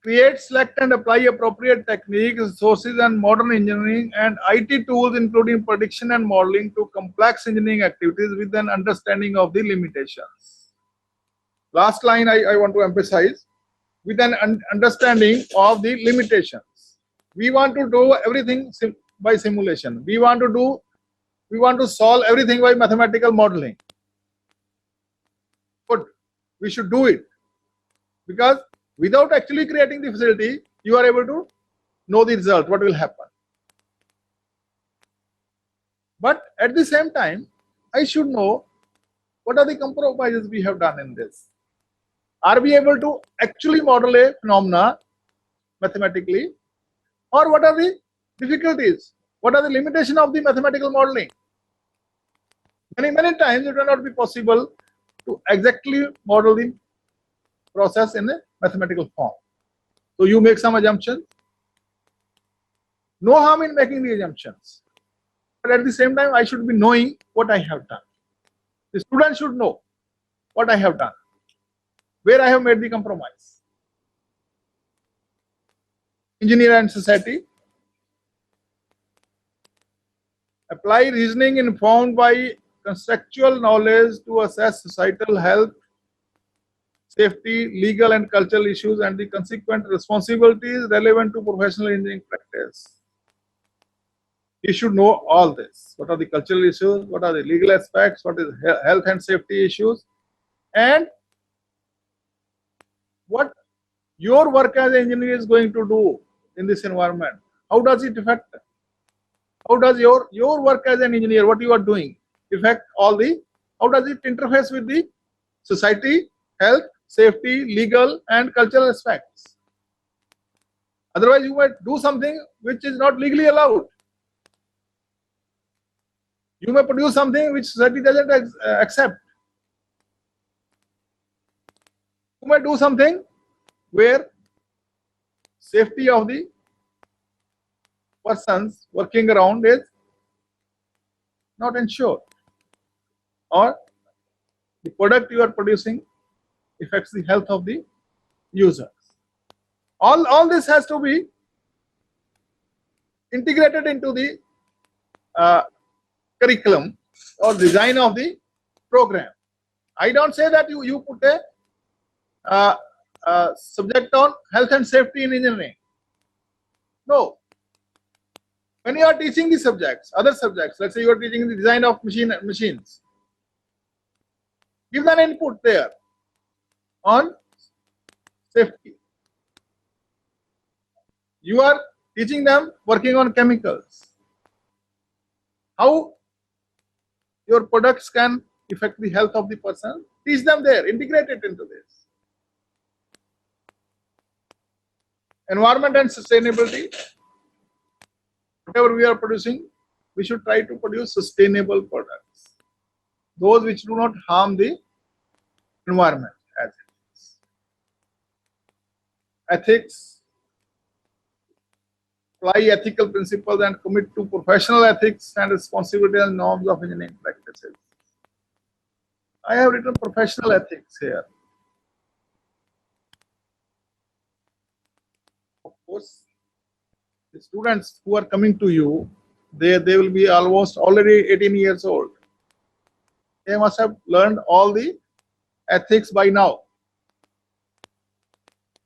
Create, select and apply appropriate techniques, sources and modern engineering and IT tools including prediction and modeling to complex engineering activities with an understanding of the limitations. Last line I want to emphasize, with an understanding of the limitations. We want to do everything by simulation. We want to solve everything by mathematical modeling. But we should do it because without actually creating the facility, you are able to know the result, what will happen. But at the same time, I should know what are the compromises we have done in this. Are we able to actually model a phenomena mathematically? Or what are the difficulties? What are the limitations of the mathematical modeling? Many times it will not be possible to exactly model the process in a mathematical form. So you make some assumptions. No harm in making the assumptions. But at the same time, I should be knowing what I have done. The student should know what I have done, where I have made the compromise. Engineer and society. Apply reasoning informed by contextual knowledge to assess societal health, safety, legal and cultural issues, and the consequent responsibilities relevant to professional engineering practice. You should know all this. What are the cultural issues? What are the legal aspects? What is health and safety issues? And what your work as an engineer is going to do in this environment. How does it affect? How does your work as an engineer, what you are doing, affect all the, how does it interface with the society, health, safety, legal and cultural aspects? Otherwise, you might do something which is not legally allowed. You may produce something which society doesn't accept. You may do something where safety of the persons working around is not ensured, or the product you are producing affects the health of the users. All this has to be integrated into the curriculum or design of the program. I don't say that you put a subject on health and safety in engineering. No. When you are teaching the subjects, other subjects, let's say you are teaching the design of machines, give an input there on safety. You are teaching them working on chemicals. How your products can affect the health of the person, teach them there, integrate it into this. Environment and sustainability. Whatever we are producing, we should try to produce sustainable products. Those which do not harm the environment as it is. Ethics. Apply ethical principles and commit to professional ethics and responsibility and norms of engineering practices. I have written professional ethics here. Of course, the students who are coming to you, they will be almost already 18 years old. They must have learned all the ethics by now.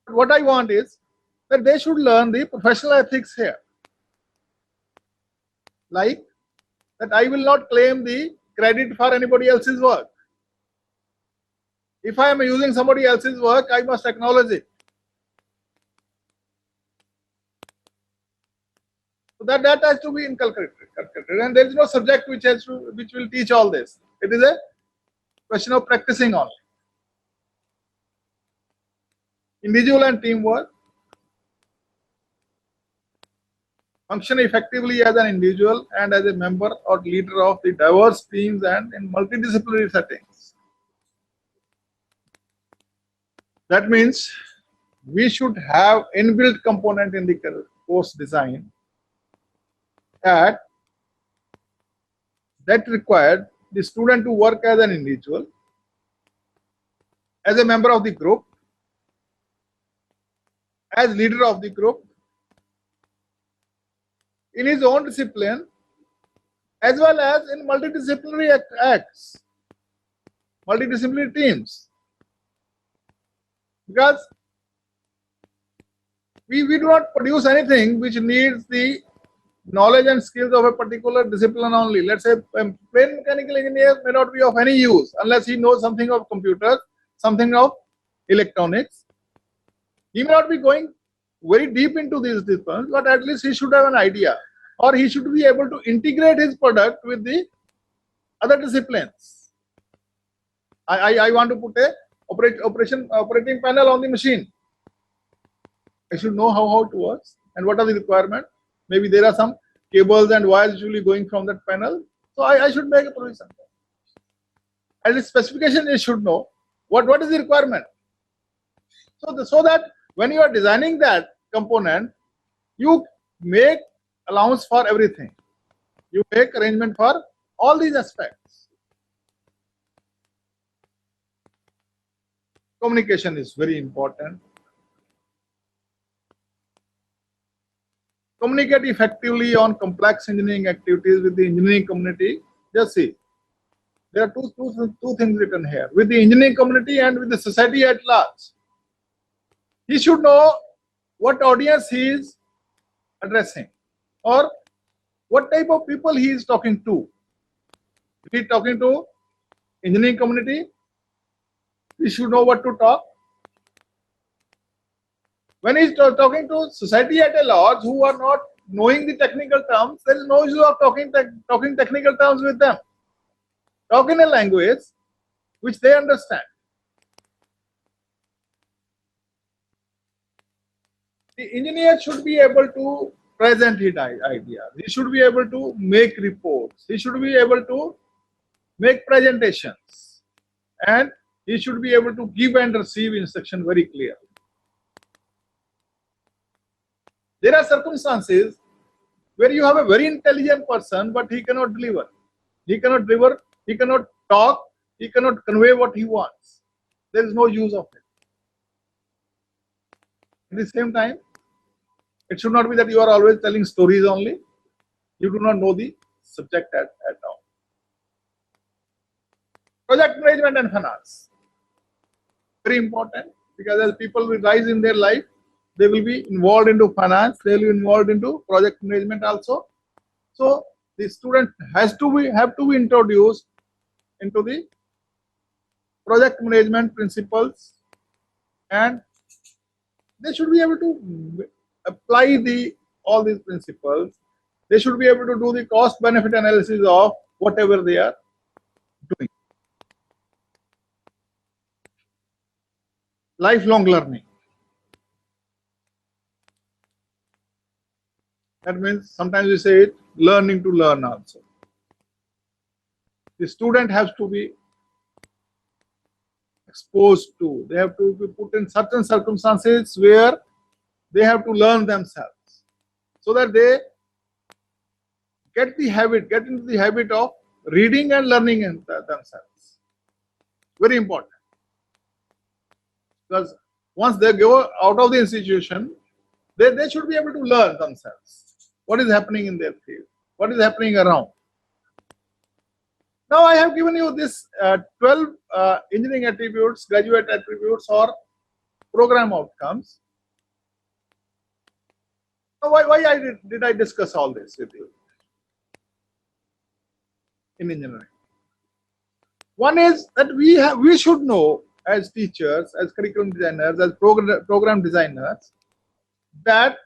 But what I want is that they should learn the professional ethics here. Like that I will not claim the credit for anybody else's work. If I am using somebody else's work, I must acknowledge it. So that has to be inculcated, and there is no subject which will teach all this. It is a question of practicing only. Individual and teamwork. Function effectively as an individual and as a member or leader of the diverse teams and in multidisciplinary settings. That means we should have inbuilt component in the course design that required the student to work as an individual, as a member of the group, as leader of the group, in his own discipline, as well as in multidisciplinary acts, multidisciplinary teams. Because we do not produce anything which needs the knowledge and skills of a particular discipline only. Let's say a plain mechanical engineer may not be of any use unless he knows something of computers, something of electronics. He may not be going very deep into these disciplines, but at least he should have an idea, or he should be able to integrate his product with the other disciplines. I want to put a operating panel on the machine. I should know how it works and what are the requirements. Maybe there are some cables and wires usually going from that panel. So I should make a provision. At least specification, you should know what is the requirement. So that when you are designing that component, you make allowance for everything. You make arrangement for all these aspects. Communication is very important. Communicate effectively on complex engineering activities with the engineering community. Just see, there are two things written here, with the engineering community and with the society at large. He should know what audience he is addressing or what type of people he is talking to. If he is talking to engineering community, he should know what to talk. When he is talking to society at a large who are not knowing the technical terms, there is no issue of talking technical terms with them. Talk in a language which they understand. The engineer should be able to present his ideas. He should be able to make reports. He should be able to make presentations. And he should be able to give and receive instruction very clearly. There are circumstances where you have a very intelligent person, but he cannot deliver. He cannot deliver, he cannot talk, he cannot convey what he wants. There is no use of it. At the same time, it should not be that you are always telling stories only. You do not know the subject at all. Project management and finance. Very important, because as people will rise in their life, they will be involved into finance, they will be involved into project management also. So the student have to be introduced into the project management principles, and they should be able to apply all these principles. They should be able to do the cost benefit analysis of whatever they are doing. Lifelong learning. That means sometimes we say it, learning to learn also. The student has to be exposed to, they have to be put in certain circumstances where they have to learn themselves, so that they get into the habit of reading and learning themselves. Very important. Because once they go out of the institution, they should be able to learn themselves what is happening in their field, what is happening around. Now I have given you this 12 engineering attributes, graduate attributes, or program outcomes. Now why did I discuss all this with you in engineering? One is that we should know as teachers, as curriculum designers, as program designers, that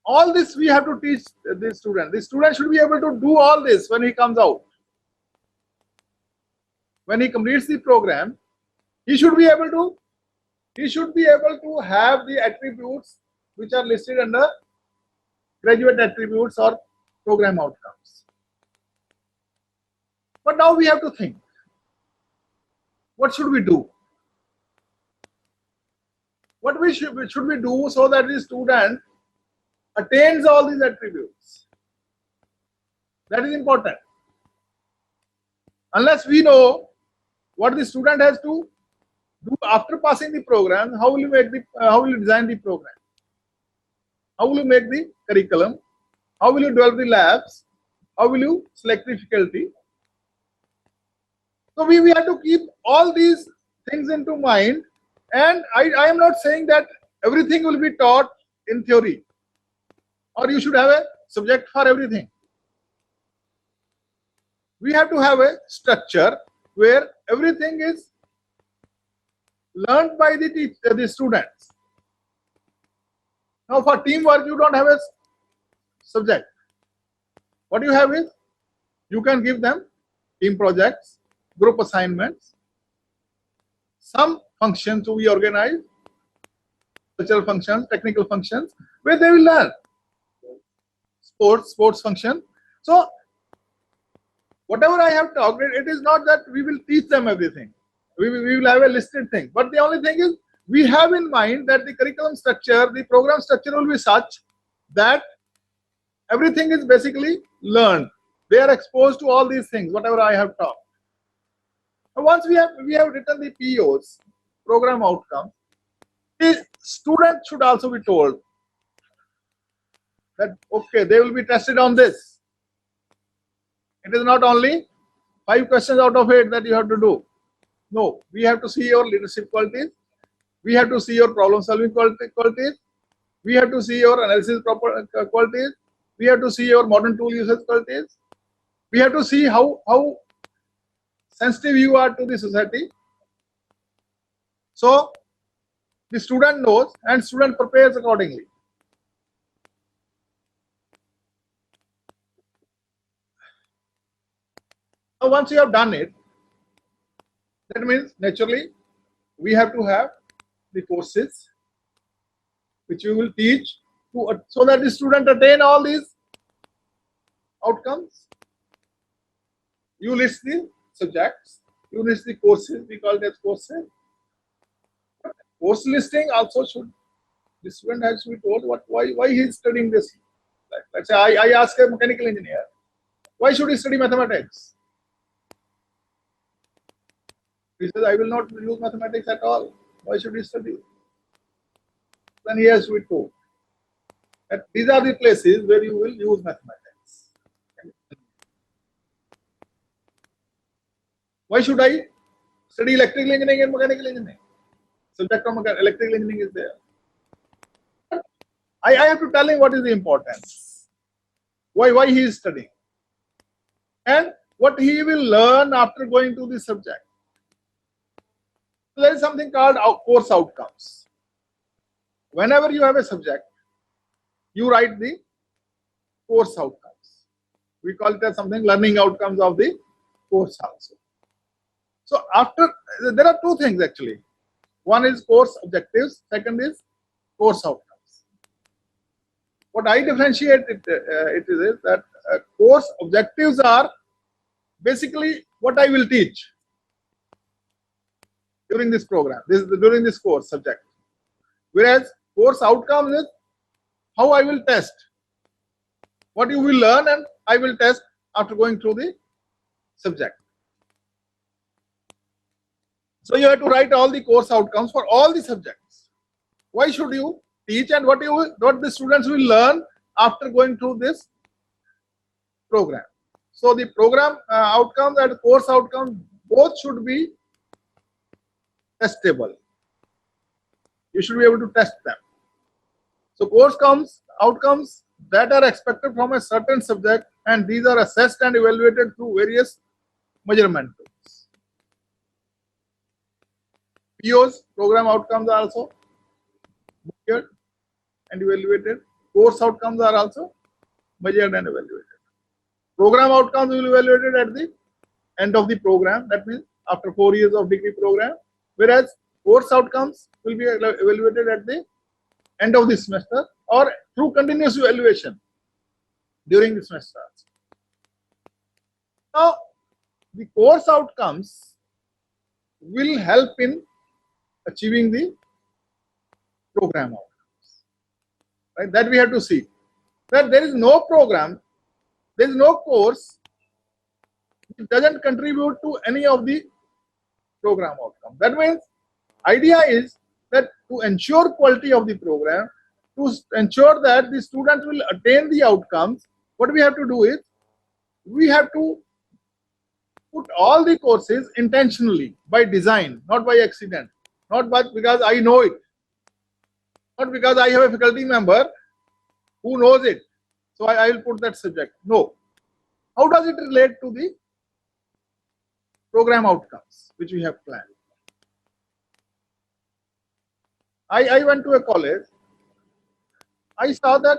all this we have to teach the student. The student should be able to do all this when he comes out. When he completes the program, he should be able to have the attributes which are listed under graduate attributes or program outcomes. But now we have to think, what should we do? What should we do so that the student attains all these attributes? That is important. Unless we know what the student has to do after passing the program, how will you design the program? How will you make the curriculum? How will you develop the labs? How will you select the faculty? So we have to keep all these things into mind. And I am not saying that everything will be taught in theory, or you should have a subject for everything. We have to have a structure where everything is learned by the students. Now for teamwork, you don't have a subject. What you have is, you can give them team projects, group assignments, some functions to be organized, cultural functions, technical functions, where they will learn. Sports function. So whatever I have talked, it is not that we will teach them everything. We will have a listed thing. But the only thing is, we have in mind that the curriculum structure, the program structure will be such that everything is basically learned. They are exposed to all these things, whatever I have talked. Once we have written the POs, program outcomes, the student should also be told that, okay, they will be tested on this. It is not only 5 questions out of 8 that you have to do. No, we have to see your leadership qualities. We have to see your problem solving qualities. We have to see your analysis qualities. We have to see your modern tool usage qualities. We have to see how sensitive you are to the society. So the student knows and student prepares accordingly. Now once you have done it, that means naturally we have to have the courses which we will teach so that the student attain all these outcomes. You list the subjects, you list the courses, we call it as courses. Course listing also should, the student has to be told why he is studying this. Like, let's say I ask a mechanical engineer, why should he study mathematics? He says, I will not use mathematics at all. Why should he study? Then he has to be told that these are the places where you will use mathematics. Why should I study electrical engineering and mechanical engineering? Subject of electrical engineering is there. I have to tell him what is the importance, why he is studying, and what he will learn after going to the subject. There is something called course outcomes. Whenever you have a subject, you write the course outcomes. We call it as something learning outcomes of the course also. So after, there are 2 things actually. One is course objectives, second is course outcomes. What I differentiate it is that course objectives are basically what I will teach during this program, during this course subject. Whereas course outcomes is how I will test. What you will learn and I will test after going through the subject. So you have to write all the course outcomes for all the subjects. Why should you teach and what the students will learn after going through this program. So the program outcomes and course outcomes both should be testable. You should be able to test them. So course outcomes that are expected from a certain subject, and these are assessed and evaluated through various measurement tools. POs, program outcomes, are also measured and evaluated. Course outcomes are also measured and evaluated. Program outcomes will be evaluated at the end of the program, that means after 4 years of degree program, whereas course outcomes will be evaluated at the end of the semester or through continuous evaluation during the semester. Now, the course outcomes will help in achieving the program outcomes. Right? That we have to see. That there is no program, there is no course which doesn't contribute to any of the program outcomes. That means, idea is that to ensure quality of the program, to ensure that the students will attain the outcomes, what we have to do is, we have to put all the courses intentionally, by design, not by accident, not because I know it, not because I have a faculty member who knows it, so I will put that subject. No. How does it relate to the program outcomes which we have planned? I went to a college I saw that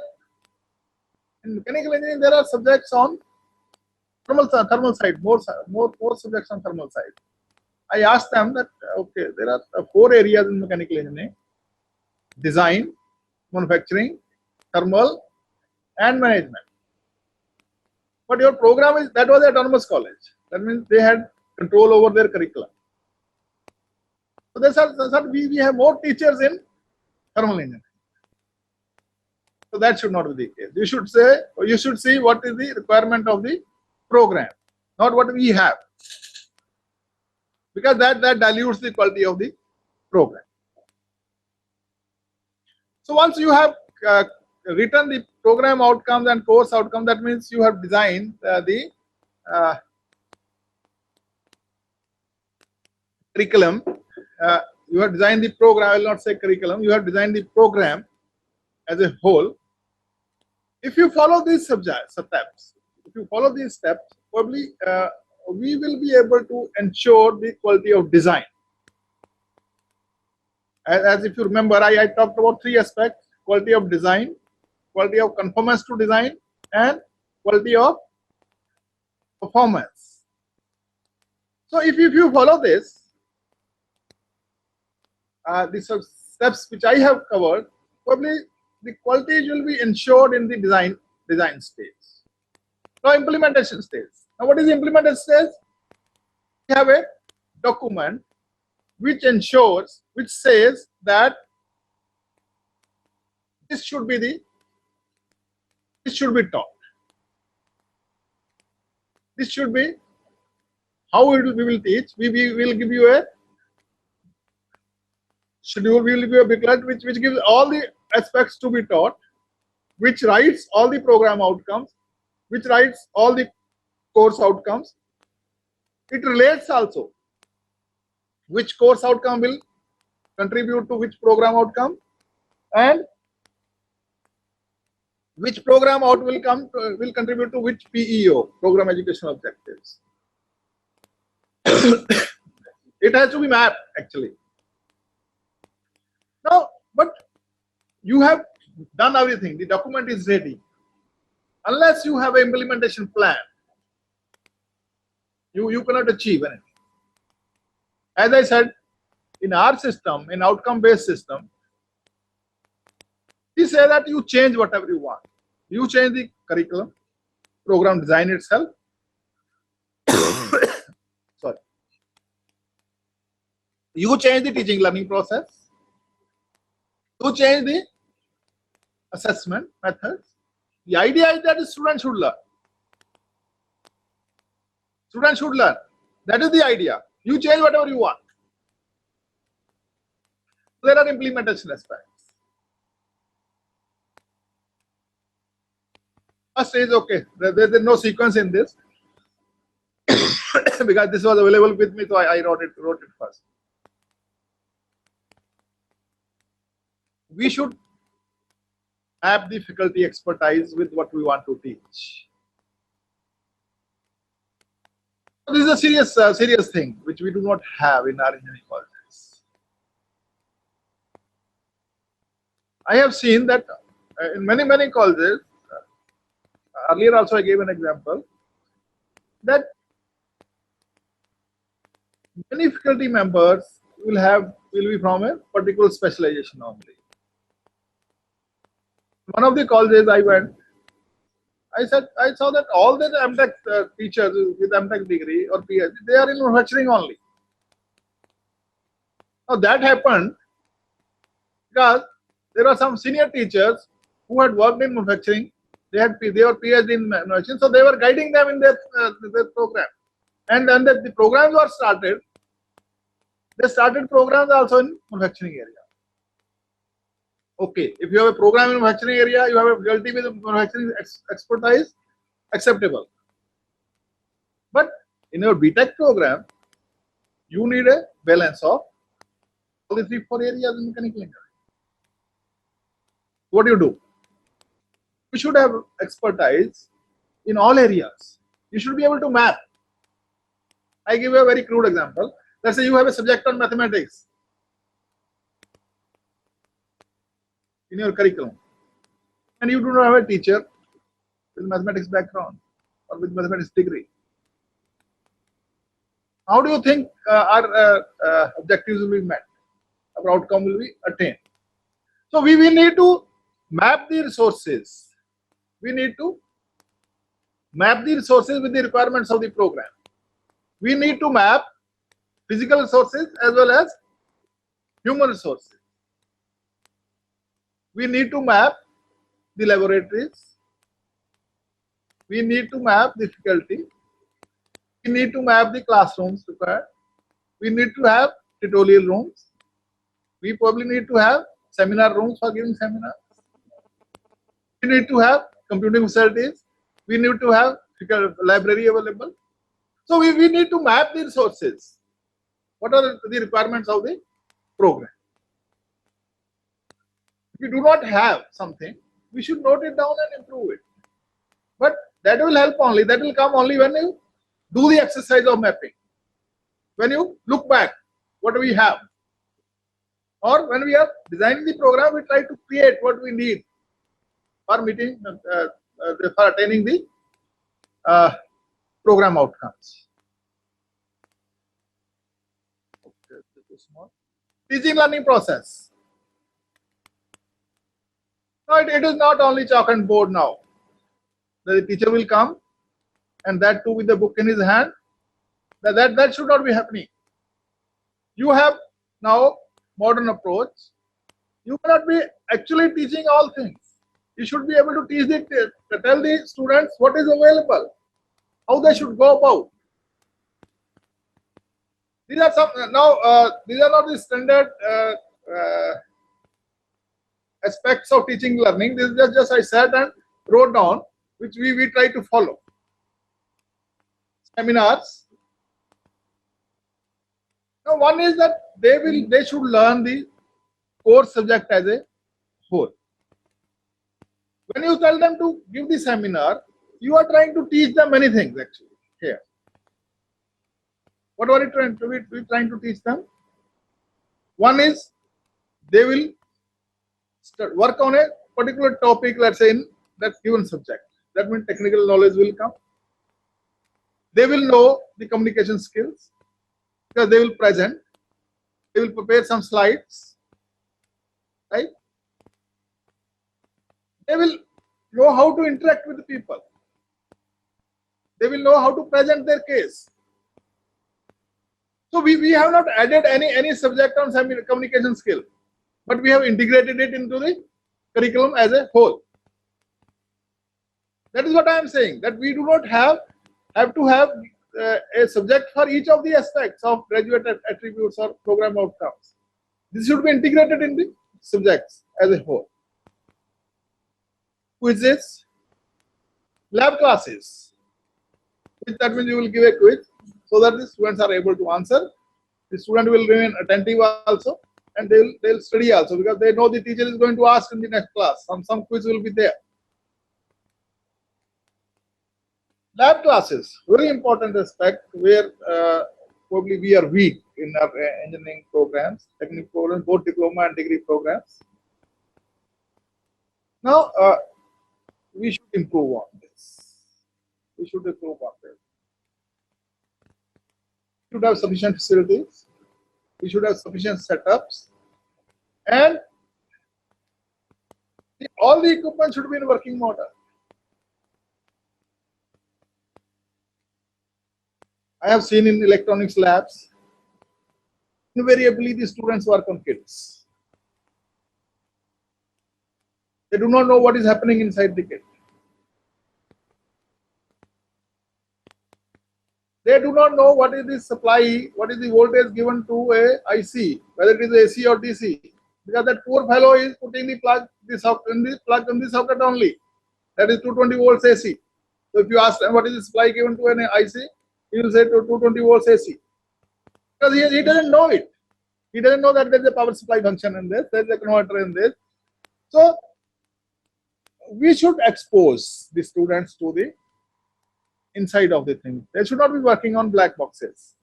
in mechanical engineering there are subjects on thermal side, more subjects on thermal side. I asked them that okay, there are 4 areas in mechanical engineering: design, manufacturing, thermal, and management. But your program is, that was autonomous college. That means they had control over their curriculum. So they said we have more teachers in thermal engineering. So that should not be the case. You should say, or you should see what is the requirement of the program, not what we have, because that dilutes the quality of the program. So once you have written the program outcomes and course outcome, that means you have designed the curriculum. You have designed the program. I will not say curriculum. You have designed the program as a whole. If you follow these steps, probably we will be able to ensure the quality of design. As if you remember, I talked about 3 aspects: quality of design, quality of conformance to design, and quality of performance. So if you follow this, these steps which I have covered, probably the quality will be ensured in the design stage. Now implementation stage. Now what is the implementation stage? We have a document which ensures, which says that this should be taught. This should be how we will teach. We will give you a schedule. We will give you a booklet which gives all the aspects to be taught, which writes all the program outcomes, which writes all the course outcomes. It relates also which course outcome will contribute to which program outcome, and which program out will contribute to which PEO, program educational objectives. It has to be mapped actually. Now, but you have done everything. The document is ready. Unless you have an implementation plan, you cannot achieve anything. As I said, in our system, in outcome-based system, we say that you change whatever you want. You change the curriculum, program design itself. Sorry. You change the teaching learning process. You change the assessment methods. The idea is that the student should learn. Student should learn. That is the idea. You change whatever you want. There are implementation aspects. First is okay. There is no sequence in this because this was available with me, so I wrote it first. We should have the faculty expertise with what we want to teach. This is a serious thing which we do not have in our engineering colleges. I have seen that in many colleges, earlier also I gave an example, that many faculty members will be from a particular specialization only. One of the colleges I went, I saw that all the MTech teachers with MTech degree or PhD, they are in manufacturing only. Now that happened because there are some senior teachers who had worked in manufacturing. They were PhD in manufacturing, so they were guiding them in their program. And then the programs were started. They started programs also in manufacturing area. Okay, if you have a program in manufacturing area, you have a faculty with manufacturing expertise, acceptable. But in your BTech program, you need a balance of all the 3-4 areas in mechanical engineering. What do? You should have expertise in all areas. You should be able to map. I give you a very crude example. Let's say you have a subject on mathematics in your curriculum. and you do not have a teacher with mathematics background or with mathematics degree, how do you think our objectives will be met, our outcome will be attained? So we need to map the resources. We need to map the resources with the requirements of the program. We need to map physical resources as well as human resources. We need to map the laboratories. We need to map the faculty. We need to map the classrooms required. We need to have tutorial rooms. We probably need to have seminar rooms for giving seminars. We need to have computing facilities. We need to have library available. So we need to map the resources. What are the requirements of the program? If we do not have something, we should note it down and improve it. But that will help only, that will come only when you do the exercise of mapping. When you look back, what do we have? Or when we are designing the program, we try to create what we need for meeting, for attaining the program outcomes. Okay, too small. Teaching learning process. No, it is not only chalk and board now. The teacher will come, and that too with the book in his hand. That should not be happening. You have now modern approach. You cannot be actually teaching all things. You should be able to teach tell the students what is available, how they should go about. These are some these are not the standard aspects of teaching learning. This is just I sat and wrote down, which we try to follow. Seminars. Now, one is that they should learn the core subject as a whole. When you tell them to give the seminar, you are trying to teach them many things actually here. What are we trying to teach them? One is they will work on a particular topic, let's say in that given subject. That means technical knowledge will come. They will know the communication skills because they will present. They will prepare some slides, right? They will know how to interact with the people. They will know how to present their case. So we have not added any subject on communication skill, but we have integrated it into the curriculum as a whole. That is what I am saying, that we do not have to have a subject for each of the aspects of graduate attributes or program outcomes. This should be integrated in the subjects as a whole. Quizzes, lab classes. That means you will give a quiz so that the students are able to answer. The student will remain attentive also, and they'll study also because they know the teacher is going to ask in the next class. Some quiz will be there. Lab classes, very important aspect where probably we are weak in our engineering programs, technical programs, both diploma and degree programs. Now, we should improve on this. We should improve on this. We should have sufficient facilities. We should have sufficient setups. And all the equipment should be in working order. I have seen in electronics labs, invariably the students work on kits. They do not know what is happening inside the kit. They do not know what is the supply, what is the voltage given to a IC, whether it is AC or DC. Because that poor fellow is putting the plug in the socket only. That is 220 volts AC. So if you ask them what is the supply given to an IC, he will say 220 volts AC. Because he doesn't know it. He doesn't know that there is a power supply function in this, there is a converter in this. So we should expose the students to the inside of the thing. They should not be working on black boxes.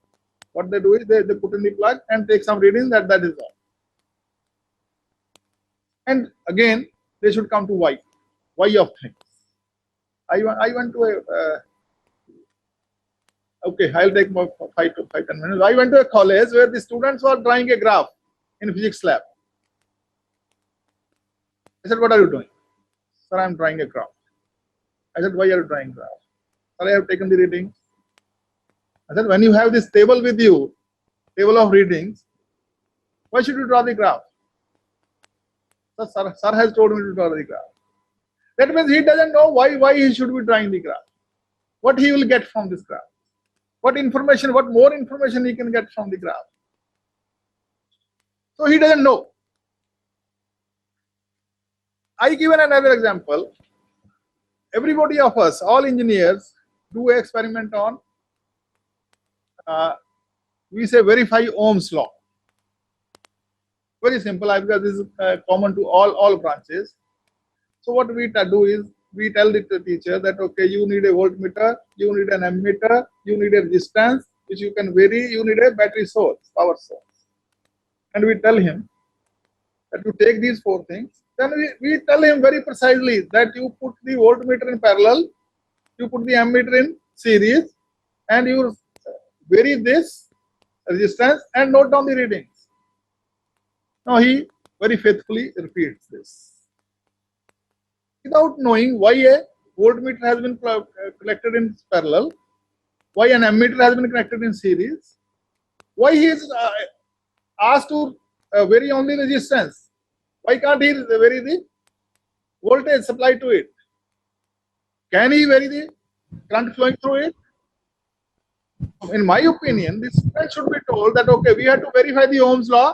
What they do is they put in the plug and take some reading, that is all. And again, they should come to white why of things. I went to a okay, I'll take more 5 to 10 minutes. I went to a college where the students were drawing a graph in physics lab. I said, what are you doing? Sir, I'm drawing a graph. I said, why are you drawing graph? Sir, I have taken the readings. I said, when you have this table with you, table of readings, why should you draw the graph? Sir has told me to draw the graph. That means he doesn't know why he should be drawing the graph. What he will get from this graph. What information, what more information he can get from the graph. So he doesn't know. I given another example. Everybody of us, all engineers, do an experiment on, we say verify Ohm's law. Very simple, because this is common to all branches. So what we do is, we tell the teacher that, okay, you need a voltmeter, you need an ammeter, you need a resistance, which you can vary, you need a battery source, power source. And we tell him that you take these 4 things. Then we tell him very precisely that you put the voltmeter in parallel, you put the ammeter in series, and you vary this resistance and note down the readings. Now he very faithfully repeats this, without knowing why a voltmeter has been connected in parallel, why an ammeter has been connected in series, why he is asked to vary only resistance. Why can't he vary the voltage supplied to it? Can he vary the current flowing through it? In my opinion, this student should be told that, okay, we have to verify the Ohm's law.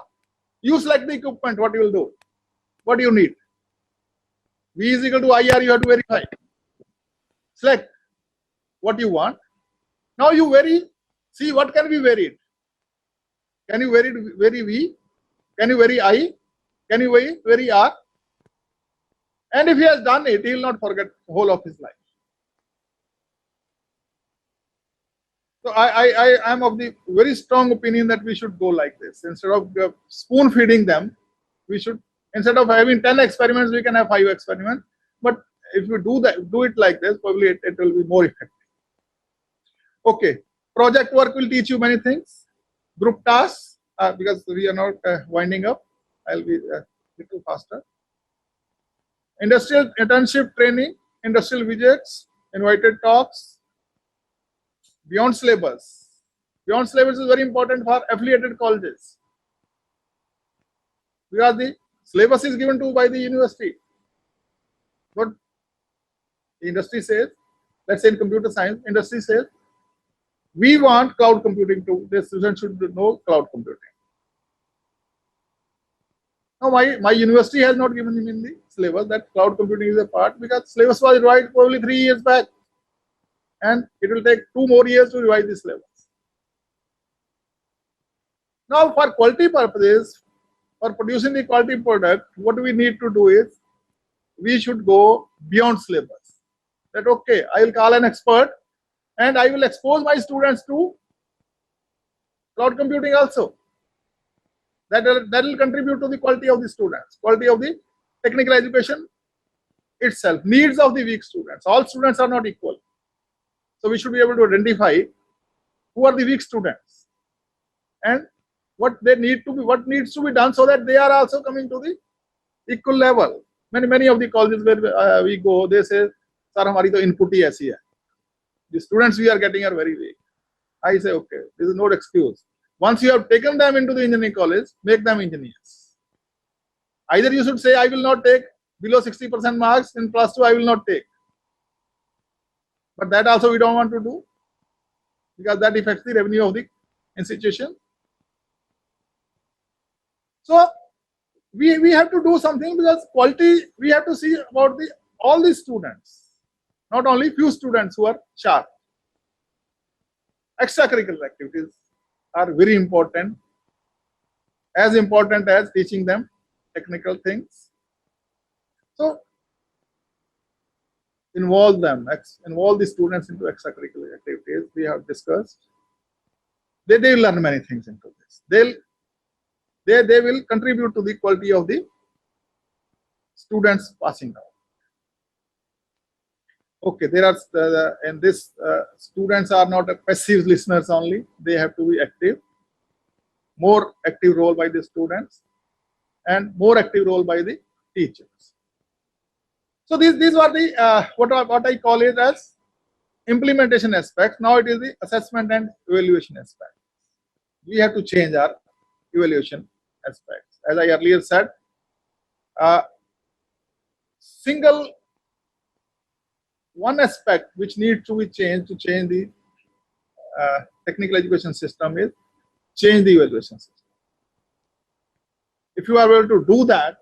You select the equipment, what you will do? What do you need? V is equal to IR, you have to verify. Select what you want. Now you vary, see what can be varied. Can you vary V? Can you vary I? Can you vary R? And if he has done it, he will not forget the whole of his life. So I am of the very strong opinion that we should go like this. Instead of spoon feeding them, we should, instead of having 10 experiments, we can have 5 experiments. But if you do it like this, probably it will be more effective. Okay, project work will teach you many things. Group tasks, because we are not winding up, I'll be a little faster. Industrial internship training, industrial visits, invited talks, beyond syllabus. Beyond syllabus is very important for affiliated colleges, because the syllabus is given to by the university. But the industry says, let's say in computer science, industry says, we want cloud computing too. The student should know cloud computing. Now, my university has not given him in the syllabus that cloud computing is a part, because syllabus was revised probably 3 years back, and it will take 2 more years to revise the syllabus. Now, for quality purposes, for producing the quality product, what we need to do is, we should go beyond syllabus. That, okay, I will call an expert and I will expose my students to cloud computing also. That will contribute to the quality of the students, quality of the technical education itself, needs of the weak students. All students are not equal. So we should be able to identify who are the weak students and what they need to be, what needs to be done, so that they are also coming to the equal level. Many of the colleges where we go, they say, "Sir, हमारी तो input ही ऐसी है. The students we are getting are very weak." I say, okay, this is no excuse. Once you have taken them into the engineering college, make them engineers. Either you should say, I will not take below 60% marks in plus 2, I will not take. But that also we don't want to do, because that affects the revenue of the institution. So we have to do something, because quality, we have to see about all the students, not only few students who are sharp. Extracurricular activities are very important, as important as teaching them technical things. So involve them, involve the students into extracurricular activities. We have discussed. They will learn many things into this. They will contribute to the quality of the students passing out. okay, there are and this students are not passive listeners only. They have to be active. More active role by the students, and more active role by the teachers. So these are the what I call it as implementation aspects. Now it is the assessment and evaluation aspect. We have to change our evaluation aspects. As I earlier said, single one aspect which needs to be changed to change the technical education system is change the evaluation system. If you are able to do that,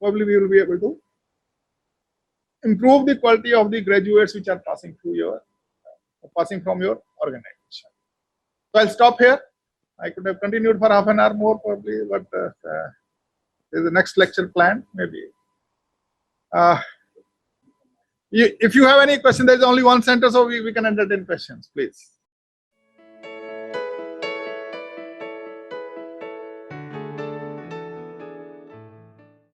probably we will be able to improve the quality of the graduates which are passing through your passing from your organization. So I'll stop here. I could have continued for half an hour more probably, but there's the next lecture planned maybe. If you have any question, there is only one center, so we can entertain questions, please.